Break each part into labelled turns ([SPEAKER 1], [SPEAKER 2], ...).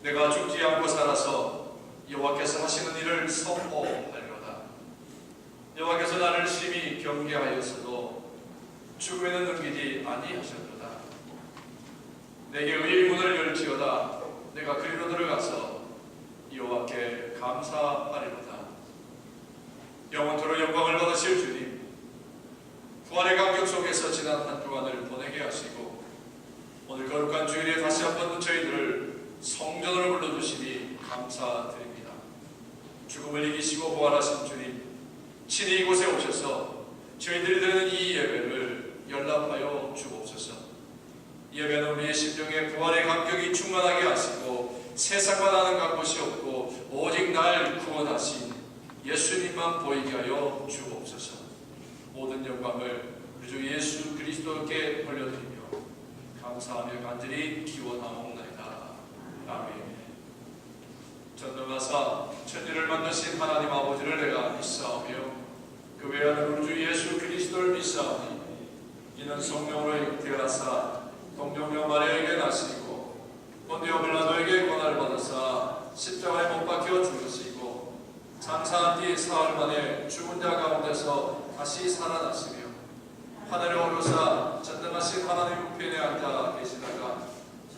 [SPEAKER 1] 내가 죽지 않고 살아서 여호와께서 하시는 일을 선포하리로다. 여호와께서 나를 심히 경계하였어도 죽음에는 넘기지 아니하셨도다. 내게 의의 문을 열지어다. 내가 그리로 들어가서 여호와께 감사하리로다. 영원토록 영광을 받으실 주님, 부활의 감격 속에서 지난 한 주간을 보내게 하시고 오늘 거룩한 주일에 다시 한번 저희들을 성전으로 불러주시니 감사드립니다. 죽음을 이기시고 부활하신 주님, 친히 이곳에 오셔서 저희들이 드리는 이 예배를 연락하여 주옵소서. 예배는 우리의 심령에 부활의 감격이 충만하게 하시고 세상과 나는 갈 곳이 없고 오직 날 구원하신 예수님만 보이게 하여 주옵소서. 모든 영광을 우리 주 예수 그리스도께 돌려드리며 감사하며 간절히 기원하옵나이다. 아멘. 전능하사 천지를 만드신 하나님 아버지를 내가 믿사오며 그 외아들 우리 주 예수 그리스도를 믿사오니 이는 성령으로 태어나사 동정녀 마리아에게 나시고 본디오 빌라도에게 고난을 받으사 십자가에 못 박혀 죽으시고 장사한 뒤 사흘 만에 죽은 자 가운데서 다시 살아나시며 하늘에 오르사 전능하신 하나님 우편에 앉아 계시다가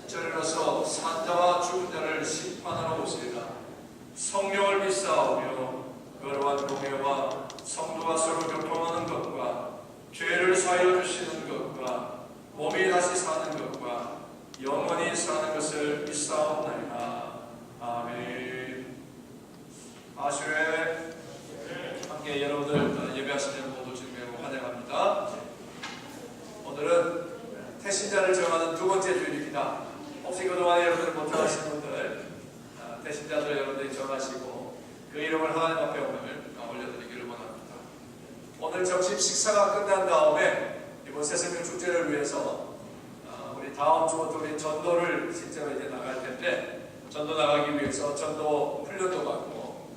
[SPEAKER 1] 저리로서 산자와 죽은 자를 심판하러 오시리라. 성령을 믿사오며 거룩한 공예와 성도가 서로 교통하는 것과 죄를 사하여 주시는 것과 몸이 다시 사는 것과 영원히 사는 것을 믿사옵나이다. 아멘. 아쉬회 함께 여러분들 예배하시는 모두 지금 매우 환영합니다. 오늘은 태신자를 정하는 두 번째 주일입니다. 혹시 그동안 여러분들 못 정하신 분들 태신자들 여러분들이 정하시고 그 이름을 하나님 앞에 오늘 올려드리기를 원합니다. 오늘 점심 식사가 끝난 다음에 이번 새생명 축제를 위해서 우리 다음 주부터 우리 전도를 실제로 이제 나갈 텐데 전도 나가기 위해서 전도 훈련도 받고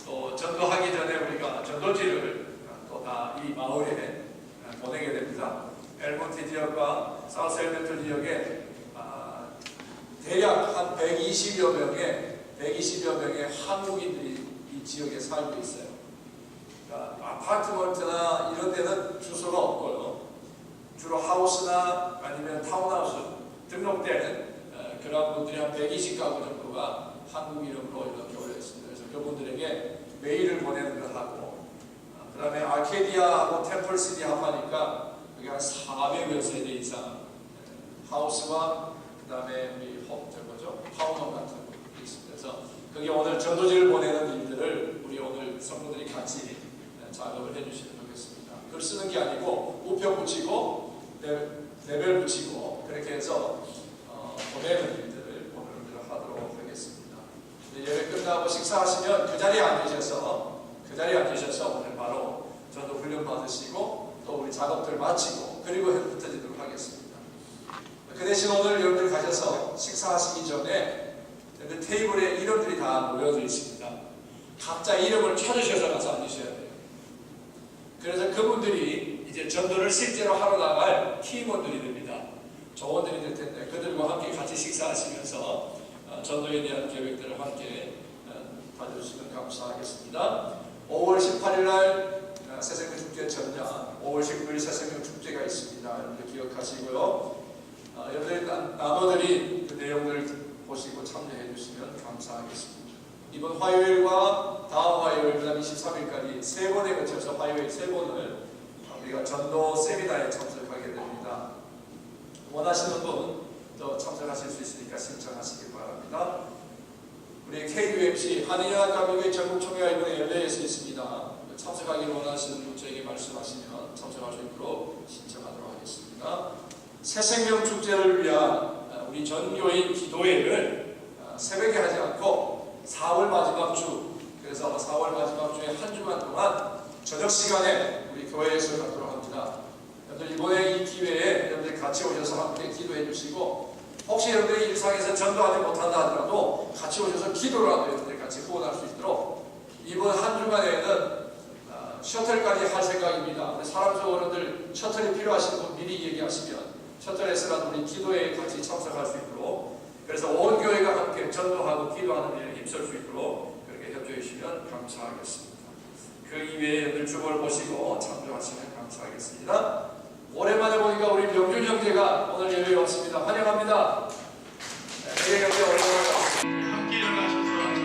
[SPEAKER 1] 또 전도하기 전에 우리가 전도지를 또 다 이 마을에 보내게 됩니다. 엘몬티 지역과 사우스 엘멘트 지역에 대략 한 120여 명의 한국인들이 이 지역에 살고 있어요. 그러니까 아파트먼트나 이런 데는 주소가 없고요. 주로 하우스나 아니면 타운하우스 등록된 그런 분들이 한 120가구 정도가 한국 이름으로 이렇게 올려 있습니다. 그래서 그분들에게 메일을 보내는 걸 하고, 그 다음에 아케디아하고 템플시티 합하니까 여기 한 400여 세대 이상 하우스와 그 다음에 우리 타운홈 같은 분들이 있습니다. 그래서 거기 오늘 전도지를 보내는 일들을 우리 오늘 성도들이 같이 작업을 해주시면 좋겠습니다. 글 쓰는 게 아니고 우표 붙이고 레벨 붙이고 그렇게 해서 보내는 일들을 오늘 하도록 하겠습니다. 예배 끝나고 식사하시면 그 자리에 앉으셔서 오늘 바로 전도 훈련 받으시고 또 우리 작업들 마치고 그리고 흩어지도록 하겠습니다. 그 대신 오늘 여러분들 가셔서 식사하시기 전에 테이블에 이름들이 다 모여져 있습니다. 각자 이름을 찾으셔서 가서 앉으셔야 돼요. 그래서 그분들이 이제 전도를 실제로 하러 나갈 팀원들이 됩니다. 조원들이 될 텐데 그들과 함께 같이 식사하시면서 전도에 대한 계획들을 함께 봐주시면 감사하겠습니다. 5월 18일 날 새생명 축제 전야, 5월 19일 새생명 축제가 있습니다. 여러분들 기억하시고요. 여러분들 나눠드린 그 내용을 보시고 참여해 주시면 감사하겠습니다. 이번 화요일과 다음 화요일, 그 다음 23일까지 3번에 거쳐서 화요일 3번을 우리가 전도 세미나에 참석하게 됩니다. 원하시는 분도 참석하실 수 있으니까 신청하시기 바랍니다. 우리 KUMC 한인연합가족의 전국총회가 이번에 LA에서 있습니다. 참석하기를 원하시는 분 저에게 말씀하시면 참석할 수 있도록 신청하도록 하겠습니다. 새생명 축제를 위한 우리 전교인 기도회를 새벽에 하지 않고 4월 마지막 주, 그래서 4월 마지막 주에 한 주간 동안 저녁 시간에 우리 교회에서 갖도록 합니다. 여러분들 이번에 이 기회에 여러분들 같이 오셔서 함께 기도해 주시고 혹시 여러분들이 일상에서 전도하지 못한다 하더라도 같이 오셔서 기도라도 여러분들 같이 후원할 수 있도록 이번 한 주간에는 셔틀까지 할 생각입니다. 사람 중 어른들 셔틀이 필요하신 분 미리 얘기하시면 셔틀에서라도 우리 기도에 같이 참석할 수 있도록 그래서 온 교회가 함께 전도하고 기도하는 일에 힘쓸 수 있도록 그렇게 협조해 주시면 감사하겠습니다. 그 이외에 늘 주보를 보시고 참조하시면 감사하겠습니다. 오랜만에 보니까 우리 명준 형제가 오늘 예배에 왔습니다. 환영합니다. 네, 형제 오랜만에 왔습니다.
[SPEAKER 2] 함께 일어나셔서 찬양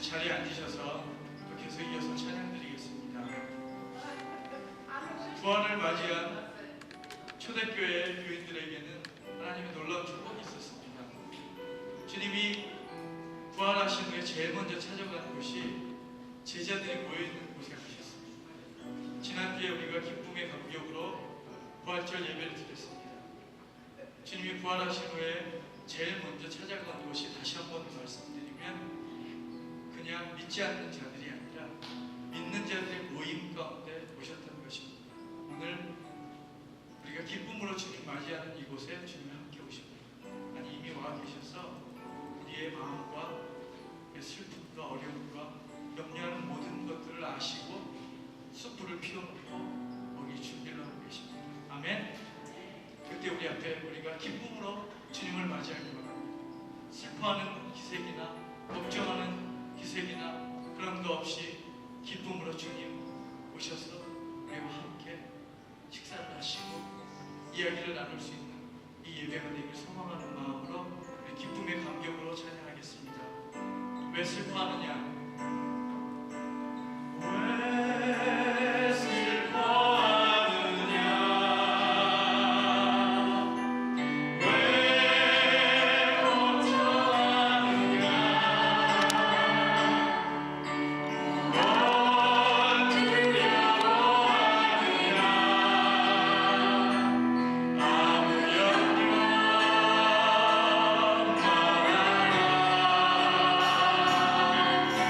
[SPEAKER 2] 자리에 앉으셔서 또 계속 이어서 찬양드리겠습니다. 부활을 맞이한 초대교회 교인들에게는 하나님의 놀라운 축복이 있었습니다. 주님이 부활하신 후에 제일 먼저 찾아가는 곳이 제자들이 모여있는 곳에 가셨습니다. 지난주에 우리가 기쁨의 감격으로 부활절 예배를 드렸습니다. 주님이 부활하신 후에 제일 먼저 찾아간 곳이 다시 한번 말씀드리면 그냥 믿지 않는 자들이 아니라 믿는 자들의 모임 가운데 오셨다는 것입니다. 오늘 우리가 기쁨으로 주님 맞이하는 이곳에 주님이 함께 오십니다. 아니 이미 와 계셔서 우리의 마음과 슬픔과 어려움과 염려하는 모든 것들을 아시고 숯불을 피워놓고 먹일 준비를 하고 계십니다. 아멘. 그때 우리 앞에 우리가 기쁨으로 주님을 맞이하기 바랍니다. 슬퍼하는 기색이나 걱정하는 기색이나 그런 거 없이 기쁨으로 주님 오셔서 우리와 함께 식사를 하시고 이야기를 나눌 수 있는 이 예배가 되길 소망하는 마음으로 우리 기쁨의 감격으로 찬양하겠습니다. 왜 슬퍼하느냐? 왜 슬퍼하느냐? 왜 걱정하느냐? 뭘 두려워하느냐? 아무 염려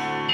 [SPEAKER 2] 말아라.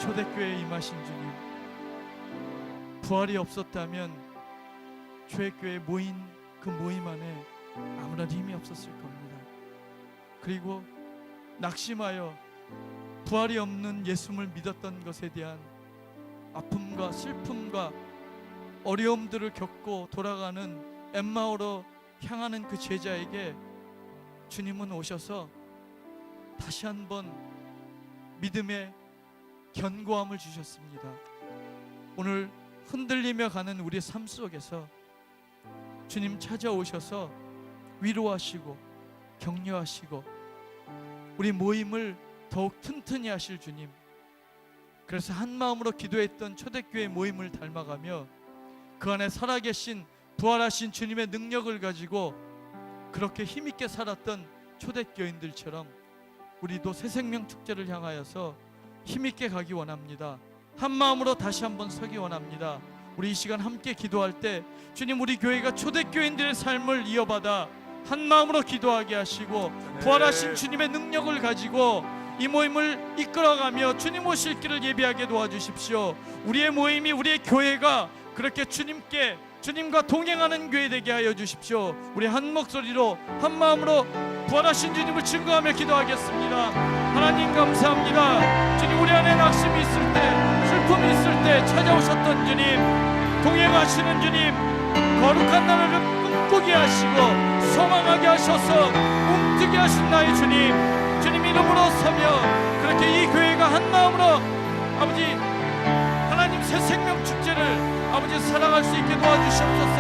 [SPEAKER 2] 초대교회에 임하신 주님, 부활이 없었다면 초대교회 모인 그 모임 안에 아무런 힘이 없었을 겁니다. 그리고 낙심하여 부활이 없는 예수를 믿었던 것에 대한 아픔과 슬픔과 어려움들을 겪고 돌아가는 엠마오로 향하는 그 제자에게 주님은 오셔서 다시 한번 믿음의 견고함을 주셨습니다. 오늘 흔들리며 가는 우리의 삶 속에서 주님 찾아오셔서 위로하시고 격려하시고 우리 모임을 더욱 튼튼히 하실 주님, 그래서 한 마음으로 기도했던 초대교회 모임을 닮아가며 그 안에 살아계신 부활하신 주님의 능력을 가지고 그렇게 힘있게 살았던 초대교인들처럼 우리도 새생명 축제를 향하여서 힘있게 가기 원합니다. 한 마음으로 다시 한번 서기 원합니다. 우리 이 시간 함께 기도할 때 주님, 우리 교회가 초대교인들의 삶을 이어받아 한 마음으로 기도하게 하시고 부활하신 주님의 능력을 가지고 이 모임을 이끌어가며 주님 오실 길을 예비하게 도와주십시오. 우리의 모임이, 우리의 교회가 그렇게 주님과 동행하는 교회 되게 하여 주십시오. 우리 한 목소리로 한 마음으로 부활하신 주님을 증거하며 기도하겠습니다. 하나님 감사합니다. 주님, 우리 안에 낙심이 있을 때, 슬픔이 있을 때 찾아오셨던 주님, 동행하시는 주님, 거룩한 나라를 꿈꾸게 하시고 소망하게 하셔서 움트게 하신 나의 주님, 주님 이름으로 서며 그렇게 이 교회가 한 마음으로 아버지 하나님 새 생명 축제를 아버지 사랑할 수 있게 도와주시옵소서.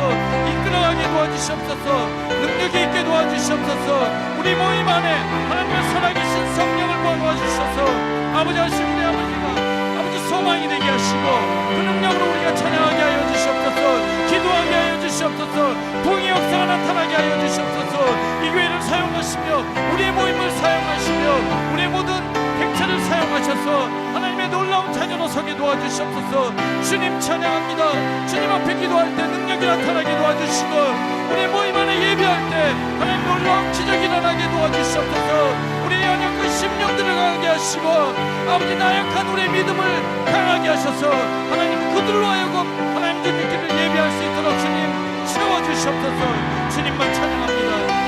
[SPEAKER 2] 이끌어가게 도와주시옵소서. 능력이 있게 도와주시옵소서. 우리 모임 안에 하나님의 살아계신 성령을 부어주셔서 아버지 하시고 우리 아버지가 아버지 소망이 되게 하시고 그 능력으로 우리가 찬양하게 하여 주시옵소서. 기도하게 하여 주시옵소서. 동의 역사가 나타나게 하여 주시옵소서. 이 교회를 사용하시며 우리의 모임을 사용하시며 우리의 모든 백차를 사용하셔서 하나님의 놀라운 자녀로 서게 도와주시옵소서. 주님 찬양합니다. 주님 앞에 기도할 때 능력이 나타나게 도와주시고 우리 모임 안에 예배할 때 하나님 놀라운 기적이 일어나게 도와주시옵소서. 우리 연약한 심령들을 강하게 하시고 아버지 나약한 우리의 믿음을 강하게 하셔서 하나님 그들로 하여금 하나님 주님 길을 예배할 수 있도록 주님 채워주시옵소서. 주님만 찬양합니다.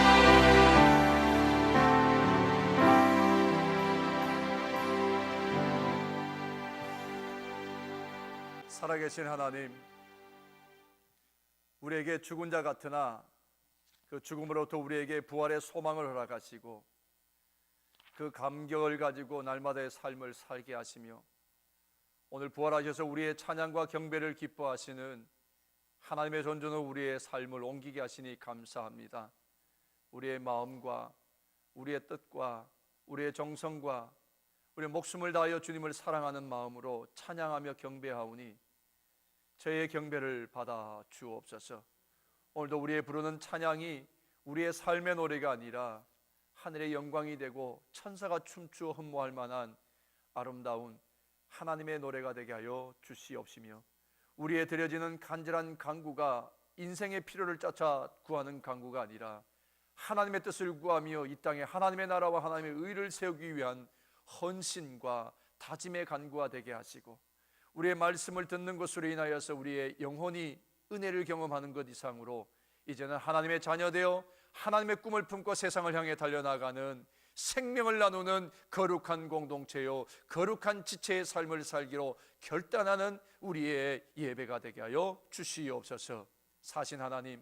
[SPEAKER 1] 살아계신 하나님, 우리에게 죽은 자 같으나 그 죽음으로부터 우리에게 부활의 소망을 허락하시고 그 감격을 가지고 날마다의 삶을 살게 하시며 오늘 부활하셔서 우리의 찬양과 경배를 기뻐하시는 하나님의 존재로 우리의 삶을 옮기게 하시니 감사합니다. 우리의 마음과 우리의 뜻과 우리의 정성과 우리의 목숨을 다하여 주님을 사랑하는 마음으로 찬양하며 경배하오니 저의 경배를 받아 주옵소서. 오늘도 우리의 부르는 찬양이 우리의 삶의 노래가 아니라 하늘의 영광이 되고 천사가 춤추어 흠모할 만한 아름다운 하나님의 노래가 되게 하여 주시옵시며 우리의 드려지는 간절한 간구가 인생의 필요를 쫓아 구하는 간구가 아니라 하나님의 뜻을 구하며 이 땅에 하나님의 나라와 하나님의 의를 세우기 위한 헌신과 다짐의 간구가 되게 하시고 우리의 말씀을 듣는 것으로 인하여서 우리의 영혼이 은혜를 경험하는 것 이상으로 이제는 하나님의 자녀 되어 하나님의 꿈을 품고 세상을 향해 달려나가는 생명을 나누는 거룩한 공동체요 거룩한 지체의 삶을 살기로 결단하는 우리의 예배가 되게 하여 주시옵소서. 사신 하나님,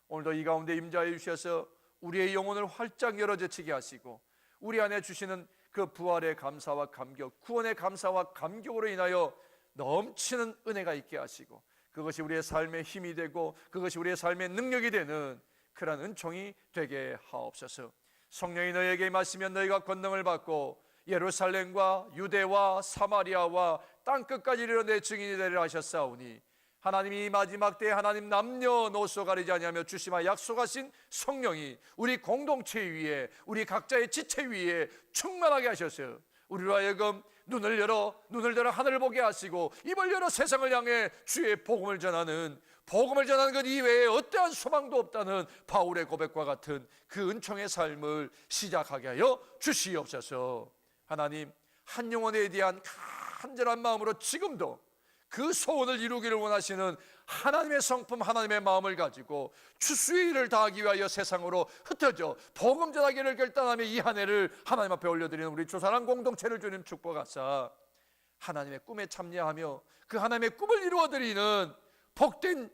[SPEAKER 1] 오늘도 이 가운데 임자해 주셔서 우리의 영혼을 활짝 열어제치게 하시고 우리 안에 주시는 그 부활의 감사와 감격, 구원의 감사와 감격으로 인하여 넘치는 은혜가 있게 하시고 그것이 우리의 삶의 힘이 되고 그것이 우리의 삶의 능력이 되는 그런 은총이 되게 하옵소서. 성령이 너희에게 임하시면 너희가 권능을 받고 예루살렘과 유대와 사마리아와 땅끝까지 이르러 내 증인이 되리라 하셨사오니 하나님이 마지막 때에 하나님 남녀노소 가리지 아니하며 주시마 약속하신 성령이 우리 공동체 위에 우리 각자의 지체 위에 충만하게 하셔서 우리로 하여금 눈을 열어 하늘을 보게 하시고 입을 열어 세상을 향해 주의 복음을 전하는 것 이외에 어떠한 소망도 없다는 바울의 고백과 같은 그 은총의 삶을 시작하게 하여 주시옵소서. 하나님, 한 영혼에 대한 간절한 마음으로 지금도 그 소원을 이루기를 원하시는 하나님의 성품, 하나님의 마음을 가지고 추수의 일을 다하기 위하여 세상으로 흩어져 복음 전하기를 결단하며 이 한 해를 하나님 앞에 올려드리는 우리 주사랑 공동체를 주님 축복하사 하나님의 꿈에 참여하며 그 하나님의 꿈을 이루어드리는 복된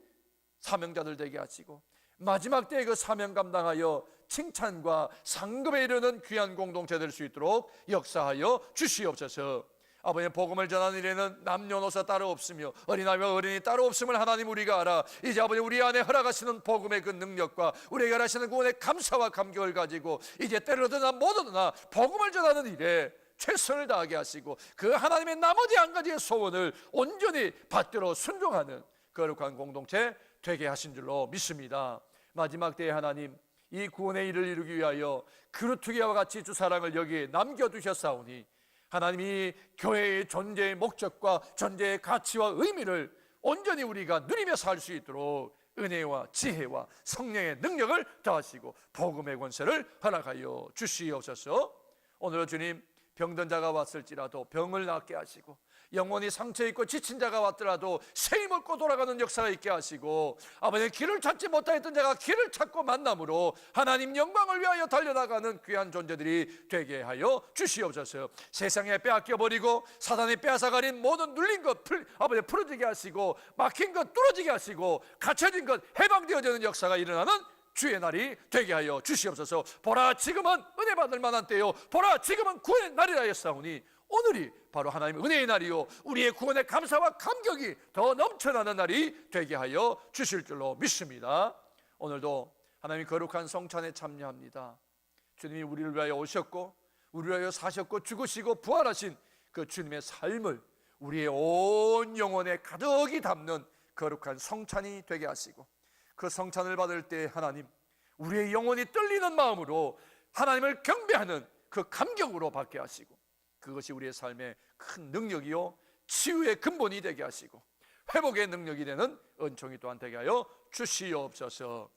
[SPEAKER 1] 사명자들 되게 하시고 마지막 때에 그 사명 감당하여 칭찬과 상급에 이르는 귀한 공동체 될 수 있도록 역사하여 주시옵소서. 아버지의 복음을 전하는 일에는 남녀노소 따로 없으며 어린아이와 어린이 따로 없음을 하나님 우리가 알아. 이제 아버지 우리 안에 허락하시는 복음의 그 능력과 우리에게 하시는 구원의 감사와 감격을 가지고 이제 때로드나 못 얻으나 복음을 전하는 일에 최선을 다하게 하시고 그 하나님의 나머지 한 가지의 소원을 온전히 받들어 순종하는 거룩한 공동체 되게 하신 줄로 믿습니다. 마지막 때에 하나님 이 구원의 일을 이루기 위하여 그루트기와 같이 주 사랑을 여기에 남겨두셨사오니 하나님이 교회의 존재의 목적과 존재의 가치와 의미를 온전히 우리가 누리며 살 수 있도록 은혜와 지혜와 성령의 능력을 더하시고 복음의 권세를 허락하여 주시옵소서. 오늘 주님 병든 자가 왔을지라도 병을 낫게 하시고 영혼이 상처 있고 지친 자가 왔더라도 새 힘을 얻고 돌아가는 역사가 있게 하시고 아버지 길을 찾지 못하였던 자가 길을 찾고 만남으로 하나님 영광을 위하여 달려나가는 귀한 존재들이 되게 하여 주시옵소서. 세상에 빼앗겨버리고 사단이 빼앗아가린 모든 눌린 것 아버지 풀어지게 하시고 막힌 것 뚫어지게 하시고 갇혀진 것 해방되어지는 역사가 일어나는 주의 날이 되게 하여 주시옵소서. 보라 지금은 은혜 받을 만한 때요 보라 지금은 구원의 날이라 했사오니 오늘이 바로 하나님의 은혜의 날이요 우리의 구원의 감사와 감격이 더 넘쳐나는 날이 되게 하여 주실 줄로 믿습니다. 오늘도 하나님의 거룩한 성찬에 참여합니다. 주님이 우리를 위하여 오셨고 우리를 위하여 사셨고 죽으시고 부활하신 그 주님의 삶을 우리의 온 영혼에 가득히 담는 거룩한 성찬이 되게 하시고 그 성찬을 받을 때 하나님 우리의 영혼이 떨리는 마음으로 하나님을 경배하는 그 감격으로 받게 하시고 그것이 우리의 삶의 큰 능력이요 치유의 근본이 되게 하시고 회복의 능력이 되는 은총이 또한 되게 하여 주시옵소서.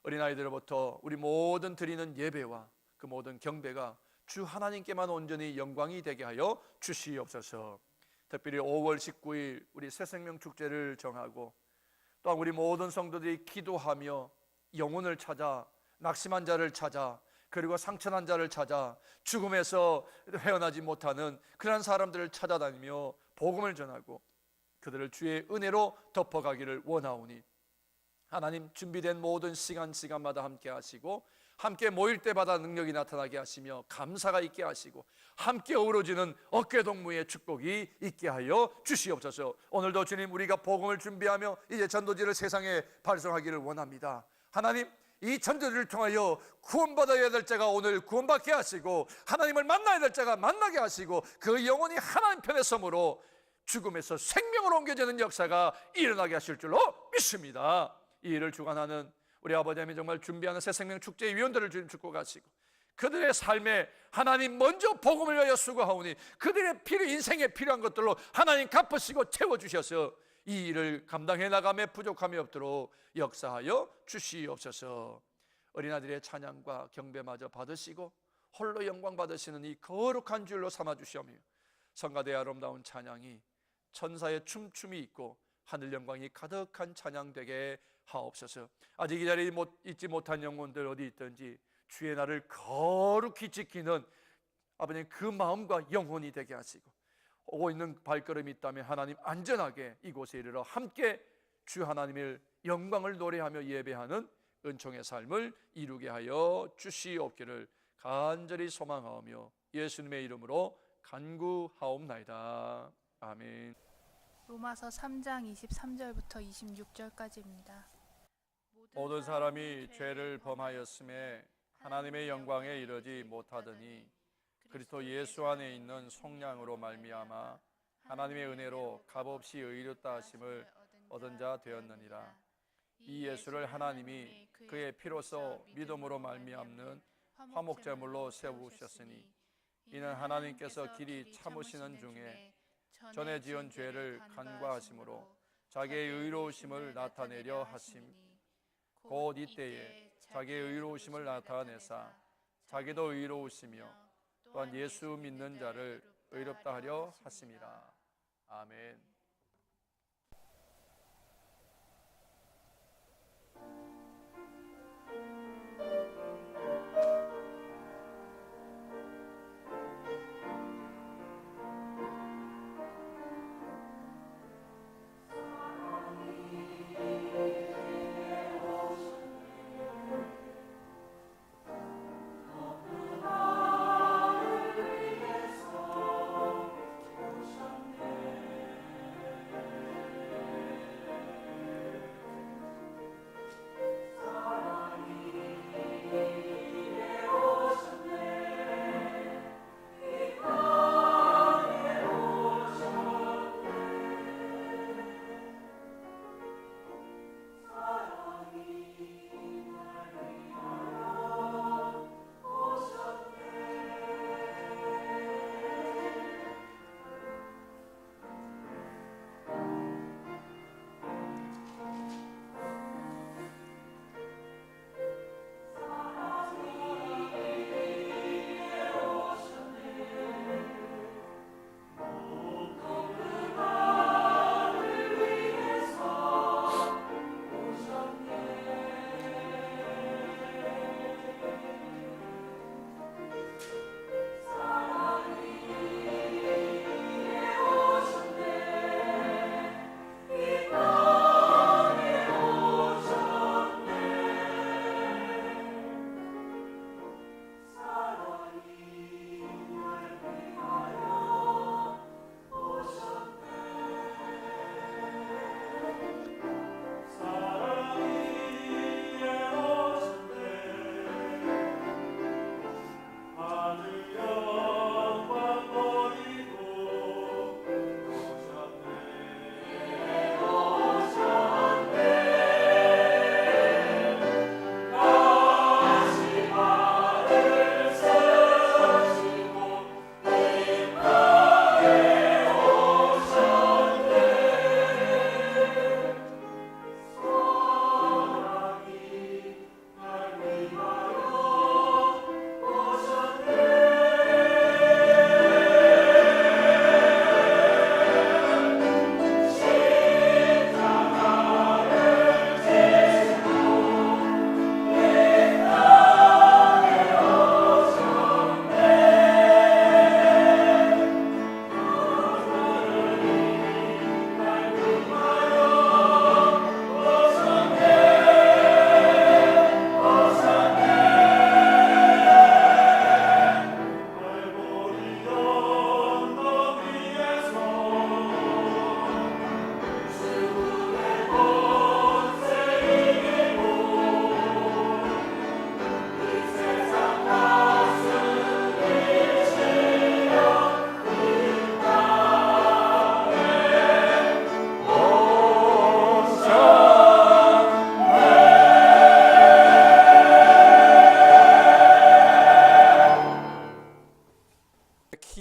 [SPEAKER 1] 어린아이들로부터 우리 모든 드리는 예배와 그 모든 경배가 주 하나님께만 온전히 영광이 되게 하여 주시옵소서. 특별히 5월 19일 우리 새생명 축제를 정하고 또한 우리 모든 성도들이 기도하며 영혼을 찾아 낙심한 자를 찾아 그리고 상처난 자를 찾아 죽음에서 헤어나지 못하는 그런 사람들을 찾아다니며 복음을 전하고 그들을 주의 은혜로 덮어가기를 원하오니 하나님 준비된 모든 시간마다 함께 하시고 함께 모일 때마다 능력이 나타나게 하시며 감사가 있게 하시고 함께 어우러지는 어깨동무의 축복이 있게 하여 주시옵소서. 오늘도 주님 우리가 복음을 준비하며 이제 전도지를 세상에 발송하기를 원합니다. 하나님 이 전도지를 통하여 구원받아야 될 자가 오늘 구원받게 하시고 하나님을 만나야 될 자가 만나게 하시고 그 영혼이 하나님 편에 섬으로 죽음에서 생명으로 옮겨지는 역사가 일어나게 하실 줄로 믿습니다. 이 일을 주관하는 우리 아버지 하나님 정말 준비하는 새생명 축제의 위원들을 주님 축복하시고 그들의 삶에 하나님 먼저 복음을 위하여 수고하오니 그들의 인생에 필요한 것들로 하나님 갚으시고 채워주셔서 이 일을 감당해 나감에 부족함이 없도록 역사하여 주시옵소서. 어린아들의 찬양과 경배마저 받으시고 홀로 영광 받으시는 이 거룩한 줄로 삼아주시오며 성가대의 아름다운 찬양이 천사의 춤춤이 있고 하늘 영광이 가득한 찬양 되게 하옵소서. 아직 이 자리에 있지 못한 영혼들 어디 있든지 주의 날을 거룩히 지키는 아버님 그 마음과 영혼이 되게 하시고 오고 있는 발걸음이 있다면 하나님 안전하게 이곳에 이르러 함께 주 하나님의 영광을 노래하며 예배하는 은총의 삶을 이루게 하여 주시옵기를 간절히 소망하오며 예수님의 이름으로 간구하옵나이다. 아멘.
[SPEAKER 3] 로마서 3장 23절부터 26절까지입니다.
[SPEAKER 1] 모든 사람이 죄를 범하였음에 하나님의 영광에 이르지 못하더니 그리스도 예수 안에 있는 속량으로 말미암아 하나님의 은혜로 값없이 의롭다 하심을 얻은 자 되었느니라. 이 예수를 하나님이 그의 피로써 믿음으로 말미암는 화목제물로 세우셨으니 이는 하나님께서 길이 참으시는 중에 전에 지은 죄를 간과하심으로 자기의 의로우심을 나타내려 하심. 곧 이때에 자기의 의로우심을 나타내사 자기도 의로우시며 또한 예수 믿는 자를 의롭다 하려 하심이라. 아멘.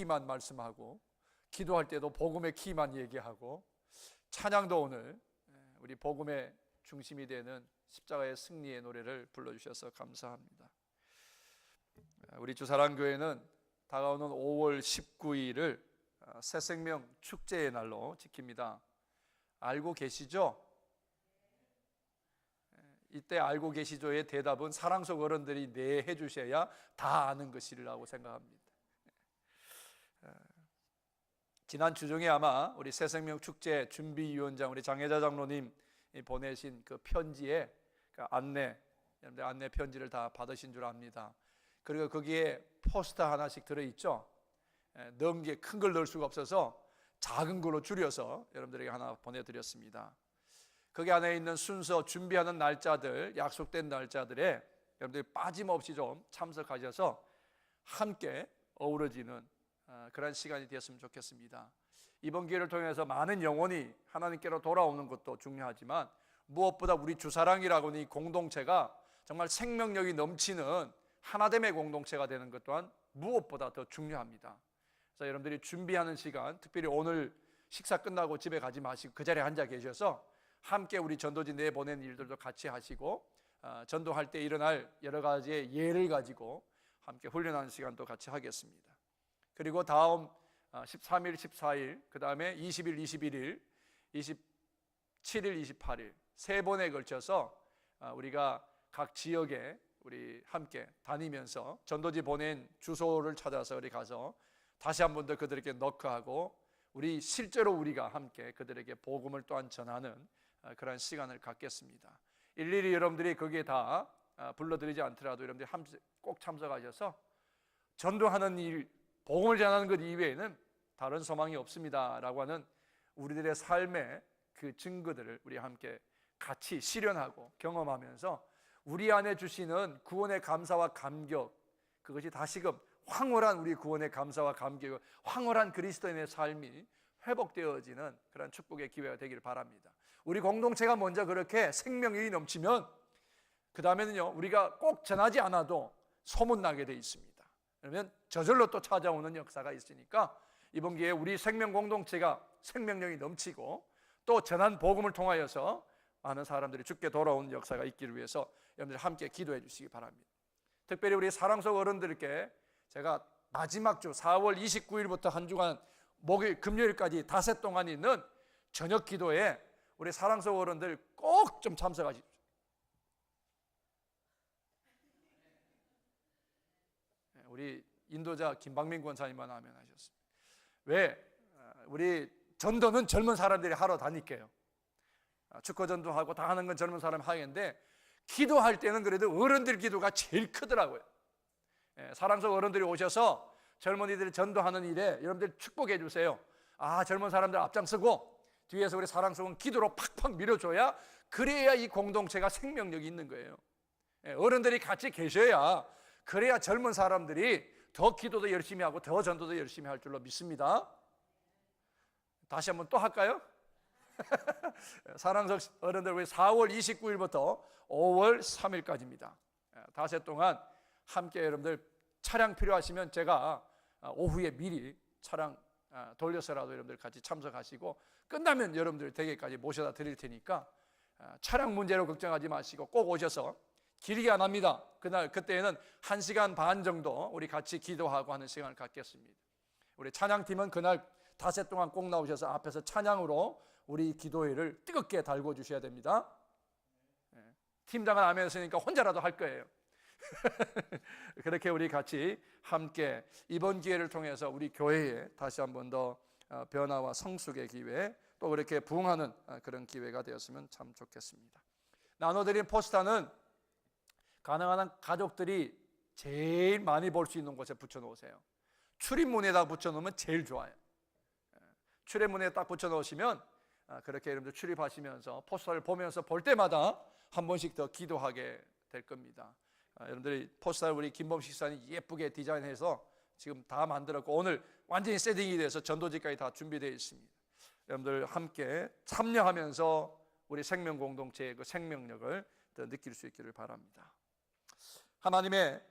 [SPEAKER 1] 키만 말씀하고 기도할 때도 복음의 키만 얘기하고 찬양도 오늘 우리 복음의 중심이 되는 십자가의 승리의 노래를 불러주셔서 감사합니다. 우리 주사랑교회는 다가오는 5월 19일을 새생명 축제의 날로 지킵니다. 알고 계시죠? 이때 알고 계시죠의 대답은 사랑 속 어른들이 네 해주셔야 다 아는 것이라고 생각합니다. 지난 주중에 아마 우리 새생명 축제 준비위원장 우리 장혜자 장로님 보내신 그 편지에 그 여러분들 안내 편지를 다 받으신 줄 압니다. 그리고 거기에 포스터 하나씩 들어있죠. 넣은 게 큰 걸 넣을 수가 없어서 작은 걸로 줄여서 여러분들에게 하나 보내드렸습니다. 거기 안에 있는 순서 준비하는 날짜들, 약속된 날짜들에 여러분들이 빠짐없이 좀 참석하셔서 함께 어우러지는 그런 시간이 되었으면 좋겠습니다. 이번 기회를 통해서 많은 영혼이 하나님께로 돌아오는 것도 중요하지만 무엇보다 우리 주사랑이라고 이 공동체가 정말 생명력이 넘치는 하나됨의 공동체가 되는 것 또한 무엇보다 더 중요합니다. 그래서 여러분들이 준비하는 시간, 특별히 오늘 식사 끝나고 집에 가지 마시고 그 자리에 앉아 계셔서 함께 우리 전도지 내보낸 일들도 같이 하시고 전도할 때 일어날 여러 가지의 예를 가지고 함께 훈련하는 시간도 같이 하겠습니다. 그리고 다음 13일, 14일, 그 다음에 20일, 21일, 27일, 28일 세 번에 걸쳐서 우리가 각 지역에 우리 함께 다니면서 전도지 보낸 주소를 찾아서 우리 가서 다시 한 번 더 그들에게 너크하고 우리 실제로 우리가 함께 그들에게 복음을 또한 전하는 그런 시간을 갖겠습니다. 일일이 여러분들이 거기에 다 불러드리지 않더라도 여러분들이 꼭 참석하셔서 전도하는 일, 복음을 전하는 것 이외에는 다른 소망이 없습니다 라고 하는 우리들의 삶의 그 증거들을 우리 함께 같이 실현하고 경험하면서 우리 안에 주시는 구원의 감사와 감격, 그것이 다시금 황홀한 우리 구원의 감사와 감격, 황홀한 그리스도인의 삶이 회복되어지는 그런 축복의 기회가 되기를 바랍니다. 우리 공동체가 먼저 그렇게 생명력이 넘치면 그 다음에는요, 우리가 꼭 전하지 않아도 소문나게 돼 있습니다. 그러면 저절로 또 찾아오는 역사가 있으니까 이번 기회에 우리 생명 공동체가 생명력이 넘치고 또 전한 복음을 통하여서 많은 사람들이 죽게 돌아오는 역사가 있기를 위해서 여러분들 함께 기도해 주시기 바랍니다. 특별히 우리 사랑속 어른들께 제가 마지막 주 4월 29일부터 한 주간 목요일, 금요일까지 닷새 동안 있는 저녁 기도에 우리 사랑속 어른들 꼭 좀 참석하십시오. 우리 인도자 김방민 권사님만 하면 하셨습니다. 왜? 우리 전도는 젊은 사람들이 하러 다닐게요. 축구 전도하고 다 하는 건 젊은 사람이 하겠는데 기도할 때는 그래도 어른들 기도가 제일 크더라고요. 사랑속 어른들이 오셔서 젊은이들이 전도하는 일에 여러분들 축복해 주세요. 젊은 사람들 앞장서고 뒤에서 우리 사랑속은 기도로 팍팍 밀어줘야, 그래야 이 공동체가 생명력이 있는 거예요. 어른들이 같이 계셔야, 그래야 젊은 사람들이 더 기도도 열심히 하고 더 전도도 열심히 할 줄로 믿습니다. 다시 한번 또 할까요? 사랑속 어른들, 우리 4월 29일부터 5월 3일까지입니다. 닷새 동안 함께 여러분들 차량 필요하시면 제가 오후에 미리 차량 돌려서라도 여러분들 같이 참석하시고, 끝나면 여러분들 댁에까지 모셔다 드릴 테니까 차량 문제로 걱정하지 마시고 꼭 오셔서, 길게 안 합니다. 그때는 1시간 반 정도 우리 같이 기도하고 하는 시간을 갖겠습니다. 우리 찬양팀은 그날 닷새 동안 꼭 나오셔서 앞에서 찬양으로 우리 기도회를 뜨겁게 달궈 주셔야 됩니다. 팀장은 안 했으니까 혼자라도 할 거예요. 그렇게 우리 같이 함께 이번 기회를 통해서 우리 교회에 다시 한 번 더 변화와 성숙의 기회, 또 그렇게 부흥하는 그런 기회가 되었으면 참 좋겠습니다. 나눠드린 포스터는 가능한 한 가족들이 제일 많이 볼 수 있는 곳에 붙여놓으세요. 출입문에다 붙여놓으면 제일 좋아요. 출입문에 딱 붙여놓으시면 그렇게 여러분들 출입하시면서 포스터를 보면서 볼 때마다 한 번씩 더 기도하게 될 겁니다. 여러분들이 포스터를 우리 김범식 사님 예쁘게 디자인해서 지금 다 만들었고, 오늘 완전히 세팅이 돼서 전도지까지 다 준비되어 있습니다. 여러분들 함께 참여하면서 우리 생명 공동체의 그 생명력을 더 느낄 수 있기를 바랍니다. 하나님의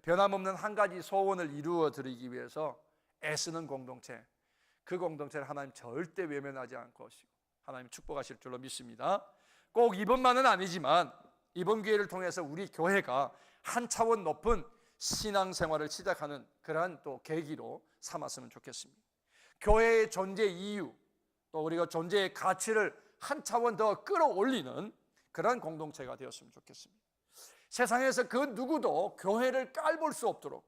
[SPEAKER 1] 변함없는 한 가지 소원을 이루어 드리기 위해서 애쓰는 공동체, 그 공동체를 하나님 절대 외면하지 않고 오시고 하나님 축복하실 줄로 믿습니다. 꼭 이번만은 아니지만 이번 기회를 통해서 우리 교회가 한 차원 높은 신앙생활을 시작하는 그러한 또 계기로 삼았으면 좋겠습니다. 교회의 존재 이유, 또 우리가 존재의 가치를 한 차원 더 끌어올리는 그러한 공동체가 되었으면 좋겠습니다. 세상에서 그 누구도 교회를 깔볼 수 없도록,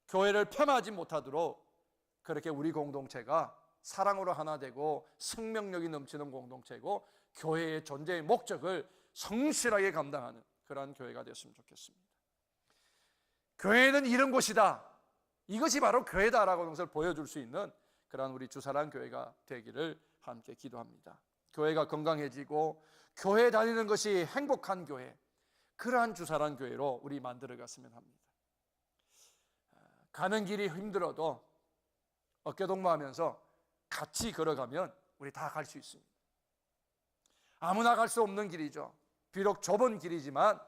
[SPEAKER 1] 교회를 폄하하지 못하도록 그렇게 우리 공동체가 사랑으로 하나 되고 생명력이 넘치는 공동체고, 교회의 존재의 목적을 성실하게 감당하는 그러한 교회가 되었으면 좋겠습니다. 교회는 이런 곳이다, 이것이 바로 교회다라고 하는 것을 보여줄 수 있는 그러한 우리 주사랑 교회가 되기를 함께 기도합니다. 교회가 건강해지고 교회 다니는 것이 행복한 교회, 그러한 주사랑 교회로 우리 만들어갔으면 합니다. 가는 길이 힘들어도 어깨동무하면서 같이 걸어가면 우리 다 갈 수 있습니다. 아무나 갈 수 없는 길이죠. 비록 좁은 길이지만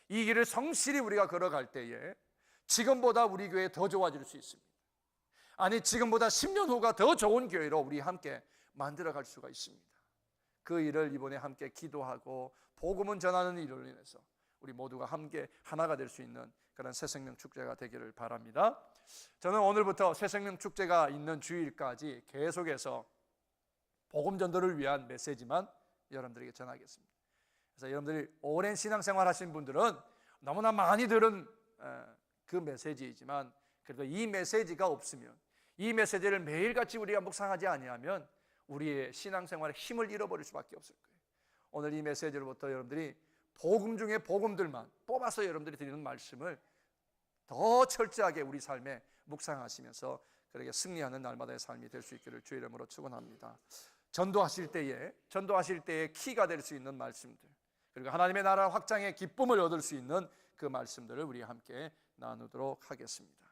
[SPEAKER 1] 이 길을 성실히 우리가 걸어갈 때에 지금보다 우리 교회 더 좋아질 수 있습니다. 아니, 지금보다 10년 후가 더 좋은 교회로 우리 함께 만들어갈 수가 있습니다. 그 일을 이번에 함께 기도하고 복음은 전하는 일을 인해서 우리 모두가 함께 하나가 될 수 있는 그런 새생명 축제가 되기를 바랍니다. 저는 오늘부터 새생명 축제가 있는 주일까지 계속해서 복음 전도를 위한 메시지만 여러분들에게 전하겠습니다. 그래서 여러분들이 오랜 신앙생활 하신 분들은 너무나 많이 들은 그 메시지이지만, 그래도 이 메시지가 없으면, 이 메시지를 매일같이 우리가 묵상하지 아니하면 우리의 신앙생활에 힘을 잃어버릴 수밖에 없을 거예요. 오늘 이 메시지로부터 여러분들이 복음 중에 복음들만 뽑아서 여러분들이 드리는 말씀을 더 철저하게 우리 삶에 묵상하시면서 그렇게 승리하는 날마다의 삶이 될 수 있기를 주의 이름으로 축원합니다. 전도하실 때의 키가 될 수 있는 말씀들, 그리고 하나님의 나라 확장의 기쁨을 얻을 수 있는 그 말씀들을 우리 함께 나누도록 하겠습니다.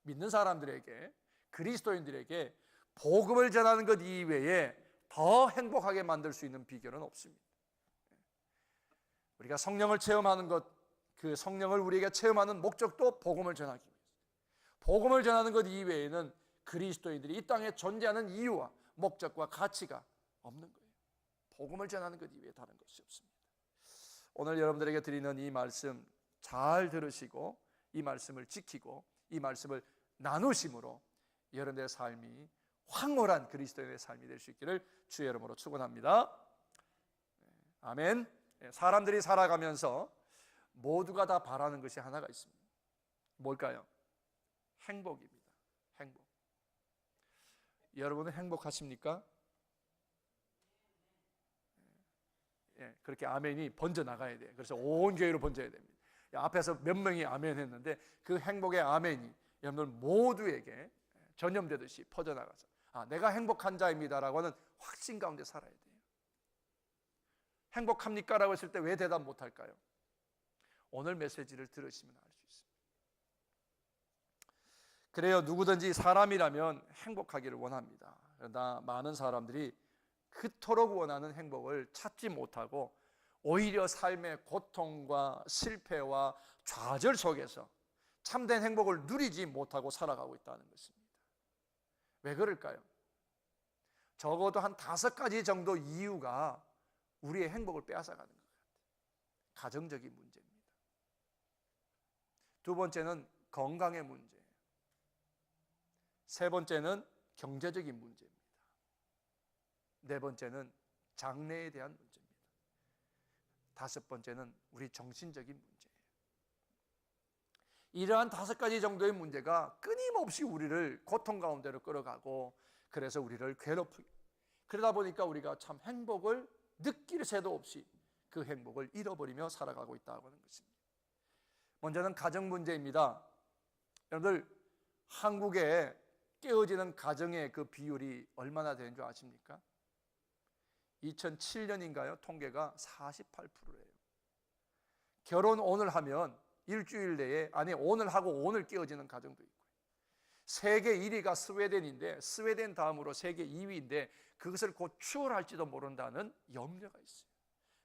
[SPEAKER 1] 믿는 사람들에게, 그리스도인들에게 복음을 전하는 것 이외에 더 행복하게 만들 수 있는 비결은 없습니다. 우리가 성령을 체험하는 것, 그 성령을 우리에게 체험하는 목적도 복음을 전하기 위해서, 복음을 전하는 것 이외에는 그리스도인들이 이 땅에 존재하는 이유와 목적과 가치가 없는 거예요. 복음을 전하는 것 이외에 다른 것이 없습니다. 오늘 여러분들에게 드리는 이 말씀 잘 들으시고 이 말씀을 지키고 이 말씀을 나누심으로 여러분들의 삶이 황홀한 그리스도인의 삶이 될 수 있기를 주의 이름으로 축원합니다. 아멘. 사람들이 살아가면서 모두가 다 바라는 것이 하나가 있습니다. 뭘까요? 행복입니다. 행복. 여러분은 행복하십니까? 그렇게 아멘이 번져 나가야 돼요. 그래서 온 교회로 번져야 됩니다. 앞에서 몇 명이 아멘 했는데 그 행복의 아멘이 여러분들 모두에게 전염되듯이 퍼져나가서 내가 행복한 자입니다라고 하는 확신 가운데 살아야 돼요. 행복합니까? 라고 했을 때 왜 대답 못할까요? 오늘 메시지를 들으시면 알 수 있습니다. 그래요, 누구든지 사람이라면 행복하기를 원합니다. 그러나 많은 사람들이 그토록 원하는 행복을 찾지 못하고 오히려 삶의 고통과 실패와 좌절 속에서 참된 행복을 누리지 못하고 살아가고 있다는 것입니다. 왜 그럴까요? 적어도 한 5가지 정도 이유가 우리의 행복을 빼앗아가는 것 같아요. 가정적인 문제입니다. 두 번째는 건강의 문제예요. 세 번째는 경제적인 문제입니다. 네 번째는 장래에 대한 문제입니다. 다섯 번째는 우리 정신적인 문제예요. 이러한 5가지 정도의 문제가 끊임없이 우리를 고통 가운데로 끌어가고, 그래서 우리를 괴롭히고, 그러다 보니까 우리가 참 행복을 느낄 새도 없이 그 행복을 잃어버리며 살아가고 있다고 하는 것입니다. 먼저는 가정 문제입니다. 여러분들, 한국에 깨어지는 가정의 그 비율이 얼마나 되는 줄 아십니까? 2007년인가요? 통계가 48%예요. 결혼 오늘 하면 일주일 내에, 아니 오늘 하고 오늘 깨어지는 가정도 있고요. 세계 1위가 스웨덴인데, 스웨덴 다음으로 세계 2위인데 그것을 곧 추월할지도 모른다는 염려가 있어요.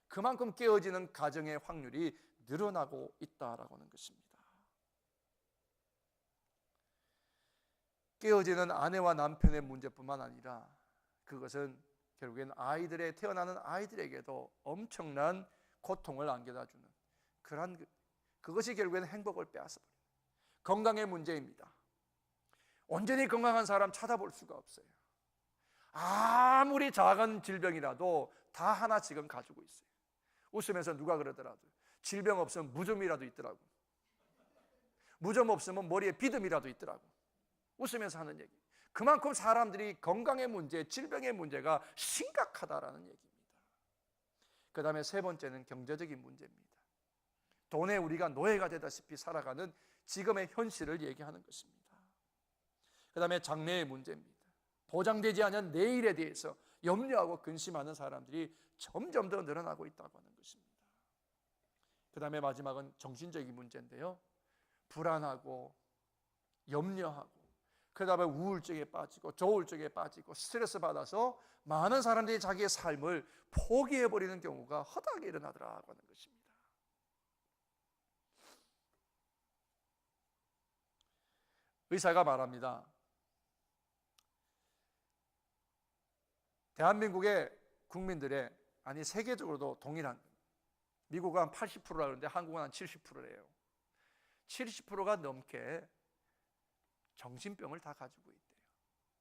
[SPEAKER 1] 그만큼 깨어지는 가정의 확률이 늘어나고 있다라고 하는 것입니다. 깨어지는 아내와 남편의 문제뿐만 아니라 그것은 결국엔 태어나는 아이들에게도 엄청난 고통을 안겨다 주는 그것이 결국엔 행복을 빼앗아버려요. 건강의 문제입니다. 온전히 건강한 사람 찾아볼 수가 없어요. 아무리 작은 질병이라도 다 하나씩은 가지고 있어요. 웃으면서 누가 그러더라도 질병 없으면 무좀이라도 있더라고. 무좀 없으면 머리에 비듬이라도 있더라고. 웃으면서 하는 얘기. 그만큼 사람들이 건강의 문제, 질병의 문제가 심각하다라는 얘기입니다. 그 다음에 세 번째는 경제적인 문제입니다. 돈에 우리가 노예가 되다시피 살아가는 지금의 현실을 얘기하는 것입니다. 그 다음에 장래의 문제입니다. 보장되지 않은 내일에 대해서 염려하고 근심하는 사람들이 점점 더 늘어나고 있다고 하는 것입니다. 그 다음에 마지막은 정신적인 문제인데요. 불안하고 염려하고 그 다음에 우울증에 빠지고 조울증에 빠지고 스트레스 받아서 많은 사람들이 자기의 삶을 포기해버리는 경우가 허다하게 일어나더라고 하는 것입니다. 의사가 말합니다. 대한민국의 국민들의, 아니 세계적으로도 동일한 미국은 한 80%라 그러는데 한국은 한 70%래요. 70%가 넘게 정신병을 다 가지고 있대요.